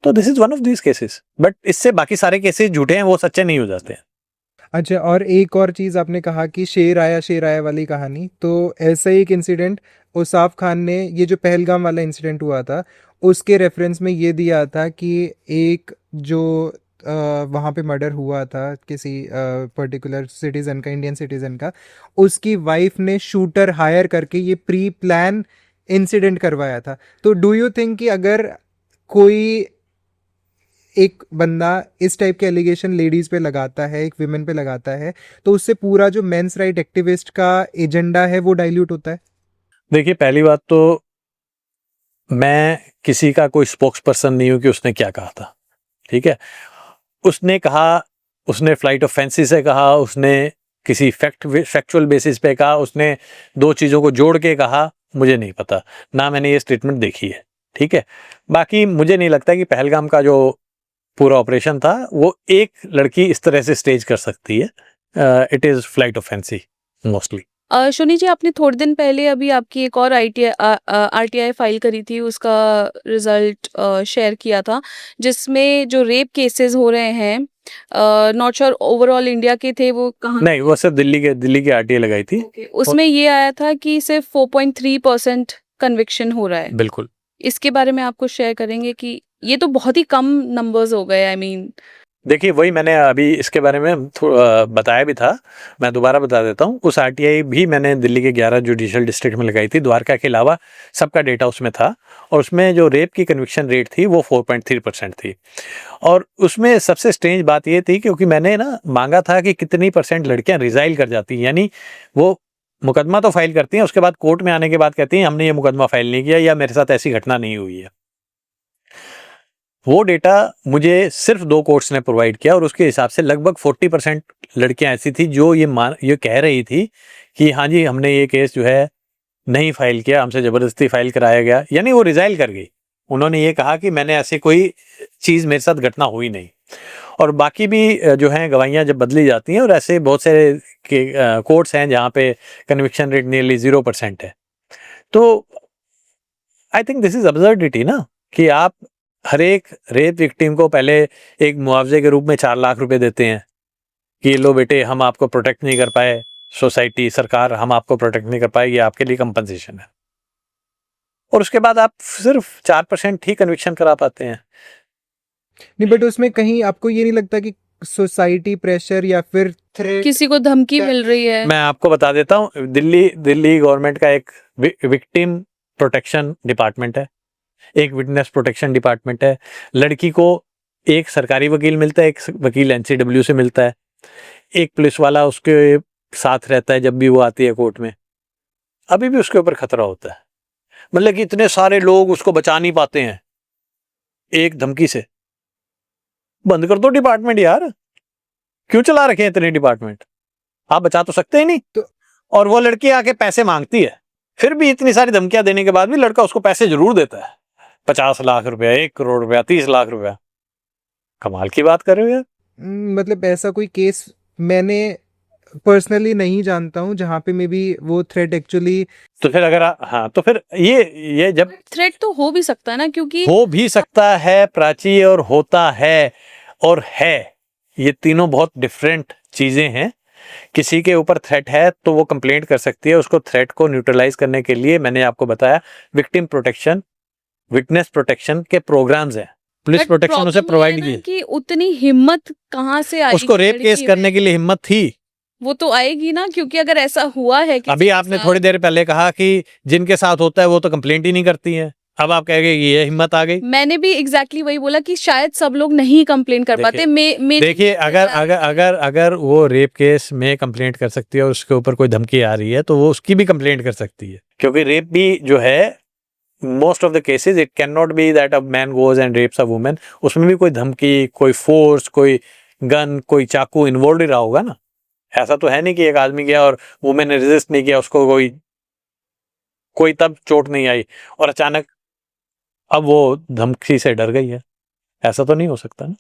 तो this is one of these cases. But इससे बाकी सारे केसेस झूठे हैं, वो सच्चे नहीं हो जाते हैं। अच्छा, और एक और चीज़ आपने कहा कि शेर आया वाली कहानी, तो ऐसा ही एक इंसिडेंट उसाफ खान ने, ये जो पहलगाम वाला इंसिडेंट हुआ था, उसके रेफरेंस में ये दिया था कि एक जो वहाँ पे मर्डर हुआ था किसी पर्टिकुलर सिटीज़न का, इंडियन सिटीज़न का, उसकी वाइफ ने शूटर हायर करके ये प्री प्लान इंसिडेंट करवाया था। तो डू यू थिंक कि अगर कोई एक बंदा इस टाइप के एलिगेशन लेडीज पे लगाता है, एक विमेन पे लगाता है, तो उससे पूरा जो मेंस राइट एक्टिविस्ट का एजेंडा है वो डाइल्यूट होता है? देखिए, पहली बात तो मैं किसी का कोई स्पोक्स पर्सन नहीं हूं कि उसने क्या कहा था। ठीक है, उसने कहा, उसने फ्लाइट ऑफ फैंसी से कहा, उसने किसी फैक्चुअल बेसिस पे कहा, उसने 2 चीज़ों को जोड़ के कहा, मुझे नहीं पता ना, मैंने ये स्टेटमेंट देखी है। ठीक है, बाकी मुझे नहीं लगता कि पहलगाम का जो पूरा ऑपरेशन था वो एक लड़की इस तरह से स्टेज कर सकती है। It is flight of fancy mostly. Shoni ji, आपने थोड़े दिन पहले अभी आपकी एक और आरटीआई फाइल करी थी, उसका रिजल्ट शेयर किया था, जिसमें जो रेप केसेस हो रहे हैं, नॉट श्योर ओवरऑल इंडिया के थे वो, कहाँ? नहीं, वो सिर्फ दिल्ली के आरटीआई लगाई थी। उसमें ये आया था कि सिर्फ 4.3% कन्विक्शन हो रहा है। बिल्कुल। इसके बारे में आपको शेयर करेंगे कि ये तो बहुत ही कम नंबर्स हो गए। आई मीन देखिए वही मैंने अभी इसके बारे में बताया भी था, मैं दोबारा बता देता हूँ। उस आरटीआई भी मैंने दिल्ली के 11 जुडिशियल डिस्ट्रिक्ट में लगाई थी, द्वारका के अलावा सबका डेटा उसमें था, और उसमें जो रेप की कन्विक्शन रेट थी वो 4.3% थी। और उसमें सबसे स्ट्रेंज बात ये थी, क्योंकि मैंने ना मांगा था कि कितनी % लड़कियां रिजाइल कर जाती हैं, यानी वो मुकदमा तो फाइल करती हैं, उसके बाद कोर्ट में आने के बाद कहती हैं हमने ये मुकदमा फाइल नहीं किया या मेरे साथ ऐसी घटना नहीं हुई है। वो डेटा मुझे सिर्फ 2 कोर्ट्स ने प्रोवाइड किया, और उसके हिसाब से लगभग 40% लड़कियां ऐसी थी जो ये कह रही थी कि हाँ जी हमने ये केस जो है नहीं फाइल किया, हमसे ज़बरदस्ती फाइल कराया गया, यानी वो रिजाइल कर गई। उन्होंने ये कहा कि मैंने ऐसी कोई चीज़ मेरे साथ घटना हुई नहीं। और बाकी भी जो हैं गवाहियाँ जब बदली जाती हैं, और ऐसे बहुत सारे कोर्ट्स हैं जहाँ पे कन्विक्शन रेट नियरली 0% है। तो I think this is absurdity ना, कि आप हर एक रेप विक्टिम को पहले एक मुआवजे के रूप में 4 लाख रुपए देते हैं कि लो बेटे हम आपको प्रोटेक्ट नहीं कर पाए, सोसाइटी सरकार हम आपको प्रोटेक्ट नहीं कर पाए, ये आपके लिए कंपनसेशन है। और उसके बाद आप सिर्फ 4% ही कन्विक्शन करा पाते हैं। नहीं, बट उसमें कहीं आपको ये नहीं लगता कि सोसाइटी प्रेशर या फिर थ्रेट, किसी को धमकी मिल रही है? मैं आपको बता देता हूँ, दिल्ली गवर्नमेंट का एक विक्टिम प्रोटेक्शन डिपार्टमेंट है, एक विटनेस प्रोटेक्शन डिपार्टमेंट है। लड़की को एक सरकारी वकील मिलता है, एक वकील एनसीडब्ल्यू से मिलता है, एक पुलिस वाला उसके साथ रहता है जब भी वो आती है कोर्ट में। अभी भी उसके ऊपर खतरा होता है, मतलब कि इतने सारे लोग उसको बचा नहीं पाते हैं एक धमकी से। बंद कर दो डिपार्टमेंट यार, क्यों चला रखे हैं इतने डिपार्टमेंट, आप बचा तो सकते ही नहीं। तो और वो लड़की आके पैसे मांगती है, फिर भी इतनी सारी धमकियां देने के बाद भी लड़का उसको पैसे जरूर देता है, 50 लाख रुपया, 1 करोड़ रुपया, 30 लाख रुपया। कमाल की बात कर रहे हो यार। मतलब ऐसा कोई केस मैंने पर्सनली नहीं जानता हूँ जहाँ पे मे बी वो थ्रेट एक्चुअली। तो फिर अगर हाँ, तो फिर ये जब थ्रेट तो हो भी सकता है ना, क्योंकि हो भी सकता है प्राची, और होता है, और है, ये तीनों बहुत डिफरेंट चीजें हैं। किसी के ऊपर थ्रेट है तो वो कंप्लेंट कर सकती है, उसको थ्रेट को न्यूट्रलाइज करने के लिए मैंने आपको बताया विक्टिम प्रोटेक्शन, विटनेस प्रोटेक्शन के प्रोग्राम्स हैं, पुलिस बट प्रोटेक्शन उसे प्रॉब्लम प्रोवाइड ये है की। ना कि उतनी हिम्मत कहाँ से आएगी उसको रेप केस लड़की करने में? के लिए हिम्मत थी। वो तो आएगी ना, क्योंकि अगर ऐसा हुआ है किसी अभी के आपने साथ- थोड़ी देर पहले कहा कि जिनके साथ होता है वो तो कंप्लेंट ही नहीं करती हैं, अब आप कहेंगे ये हिम्मत आ गई। मैंने भी एग्जैक्टली वही बोला कि शायद सब लोग नहीं कंप्लेन कर पाते। देखिए अगर वो रेप केस में कंप्लेंट कर सकती है और उसके ऊपर कोई धमकी आ रही है तो वो उसकी भी कंप्लेंट कर सकती है, क्योंकि रेप भी जो है most of the cases it can not be that a man goes and rapes a woman, उसमें भी कोई धमकी, कोई फोर्स, कोई गन, कोई चाकू इन्वॉल्व ही रहा होगा ना। ऐसा तो है नहीं कि एक आदमी गया और वुमेन ने रेजिस्ट नहीं किया, उसको कोई तब चोट नहीं आई और अचानक अब वो धमकी से डर गई है, ऐसा तो नहीं हो सकता ना।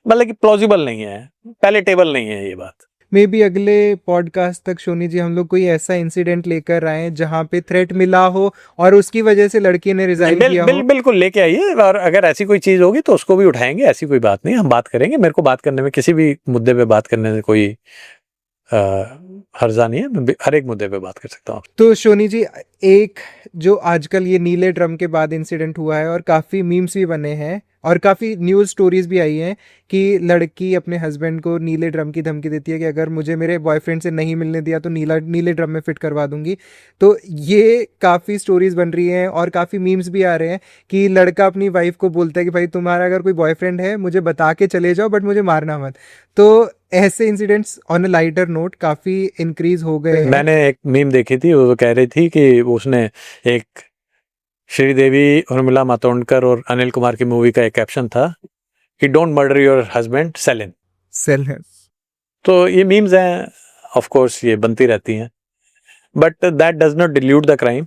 मतलब कि प्लॉजिबल नहीं है, पैलेटेबल नहीं है ये बात। मे बी अगले पॉडकास्ट तक सोनी जी हम लोग कोई ऐसा इंसिडेंट लेकर आए जहाँ पे थ्रेट मिला हो और उसकी वजह से लड़की ने रिजाइन किया हो। बिल्कुल लेके आइए, और अगर ऐसी कोई चीज होगी तो उसको भी उठाएंगे, ऐसी कोई बात नहीं, हम बात करेंगे। मेरे को बात करने में, किसी भी मुद्दे पे बात करने में कोई हर्जा नहीं है, मैं हर एक मुद्दे पे बात कर सकता हूँ। तो सोनी जी, एक जो आजकल ये नीले ड्रम के बाद इंसिडेंट हुआ है और काफी मीम्स भी बने हैं और काफी न्यूज स्टोरीज भी आई हैं कि लड़की अपने हस्बैंड को नीले ड्रम की धमकी देती है कि अगर मुझे मेरे बॉयफ्रेंड से नहीं मिलने दिया तो नीले ड्रम में फिट करवा दूंगी। तो ये काफी स्टोरीज बन रही हैं और काफी मीम्स भी आ रहे हैं कि लड़का अपनी वाइफ को बोलता है कि भाई तुम्हारा अगर कोई बॉयफ्रेंड है मुझे बता के चले जाओ बट मुझे मारना मत। तो ऐसे incidents on a lighter note काफी इंक्रीज हो गए हैं। मैंने एक मीम देखी थी, वो कह रही थी कि उसने एक श्रीदेवी, उर्मिला मातोंडकर और अनिल कुमार की मूवी का एक कैप्शन था कि don't murder your husband, cell him. तो ये मीम्स हैं, ऑफ कोर्स ये बनती रहती हैं, but that does not dilute the crime.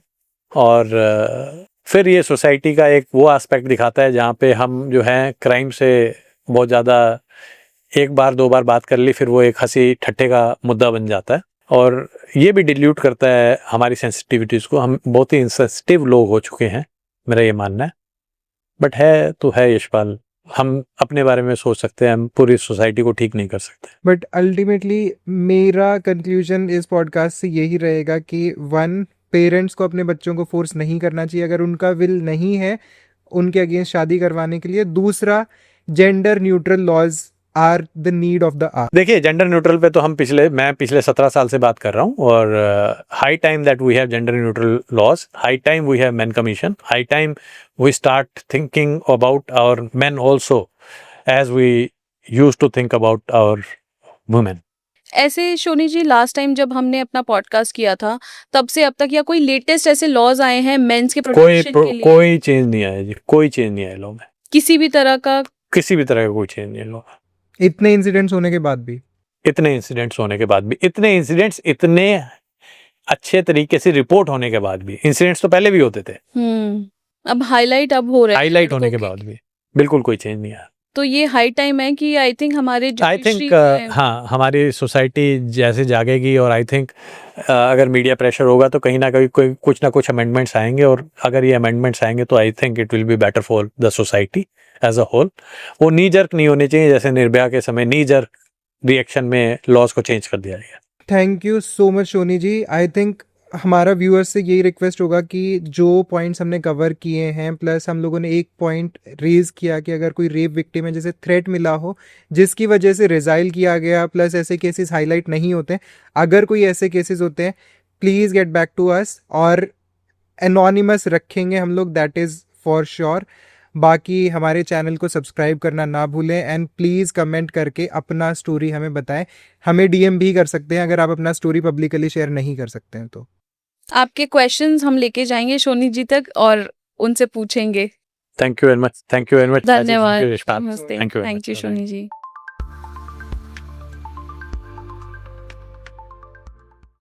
और फिर ये सोसाइटी का एक वो एस्पेक्ट दिखाता है जहाँ पे हम जो है क्राइम से बहुत ज़्यादा एक बार दो बार बात कर ली फिर वो एक हंसी ठट्ठे का मुद्दा बन जाता है, और ये भी डिल्यूट करता है हमारी सेंसिटिविटीज को। हम बहुत ही इंसेंसिटिव लोग हो चुके हैं, मेरा ये मानना है। बट है तो है यशपाल, हम अपने बारे में सोच सकते हैं, हम पूरी सोसाइटी को ठीक नहीं कर सकते। बट अल्टीमेटली मेरा कंक्लूजन इस पॉडकास्ट से यही रहेगा कि वन, पेरेंट्स को अपने बच्चों को फोर्स नहीं करना चाहिए अगर उनका विल नहीं है उनके अगेंस्ट शादी करवाने के लिए। दूसरा, gender neutral laws are the need of the hour? देखिए, जेंडर न्यूट्रल पे तो मैं पिछले 17 साल से बात कर रहा हूँ, और high time that we have gender neutral laws, high time we have men commission, high time we start thinking about our men also as we used to think about our women. ऐसे शोनी जी, last time जब हमने अपना podcast किया था, तब से अब तक या कोई लेटेस्ट ऐसे लॉज आए हैं मेंस के प्रोटेक्शन के लिए? कोई चेंज नहीं आया जी, कोई चेंज नहीं आया लॉ में, किसी भी तरह का? किसी भी तरह का कोई चेंज नहीं है लॉ में। इतने इंसिडेंट्स होने के बाद भी? इतने इंसिडेंट्स होने के बाद भी, इतने इंसिडेंट्स इतने अच्छे तरीके से रिपोर्ट होने के बाद भी, इंसिडेंट्स तो पहले भी होते थे, अब हाईलाइट अब हो रहा है हाईलाइट होने के लड़कों बाद भी बिल्कुल कोई चेंज नहीं आया। तो ये हाई टाइम है कि आई थिंक हमारे आई थिंक हाँ, हमारी सोसाइटी जैसे जागेगी, और आई थिंक अगर मीडिया प्रेशर होगा तो कहीं ना कहीं कोई कुछ ना कुछ अमेंडमेंट्स आएंगे, और अगर ये अमेंडमेंट्स आएंगे तो I think it will be better for the society as a whole. वो नी जर्क नहीं होने चाहिए, जैसे निर्भया के समय नी जर्क रिएक्शन में लॉज को चेंज कर दिया गया। Thank you so much Soni ji. I think हमारा व्यूअर्स से यही रिक्वेस्ट होगा कि जो पॉइंट्स हमने कवर किए हैं, प्लस हम लोगों ने एक पॉइंट रेज किया कि अगर कोई रेप विक्टिम है जैसे थ्रेट मिला हो जिसकी वजह से रिजाइल किया गया, प्लस ऐसे केसेस हाईलाइट नहीं होते, अगर कोई ऐसे केसेस होते हैं please get back to us, और एनोनिमस रखेंगे हम लोग, दैट इज़ फॉर श्योर। बाकी हमारे चैनल को सब्सक्राइब करना ना भूलें, एंड प्लीज़ कमेंट करके अपना स्टोरी हमें बताएं। हमें डीएम भी कर सकते हैं अगर आप अपना स्टोरी पब्लिकली शेयर नहीं कर सकते हैं तो। आपके क्वेश्चंस हम लेके जाएंगे शोनी जी तक और उनसे पूछेंगे। Thank you very much, thank you very much. धन्यवाद। थैंक यू नमस्ते। Thank you thank you Shoni ji.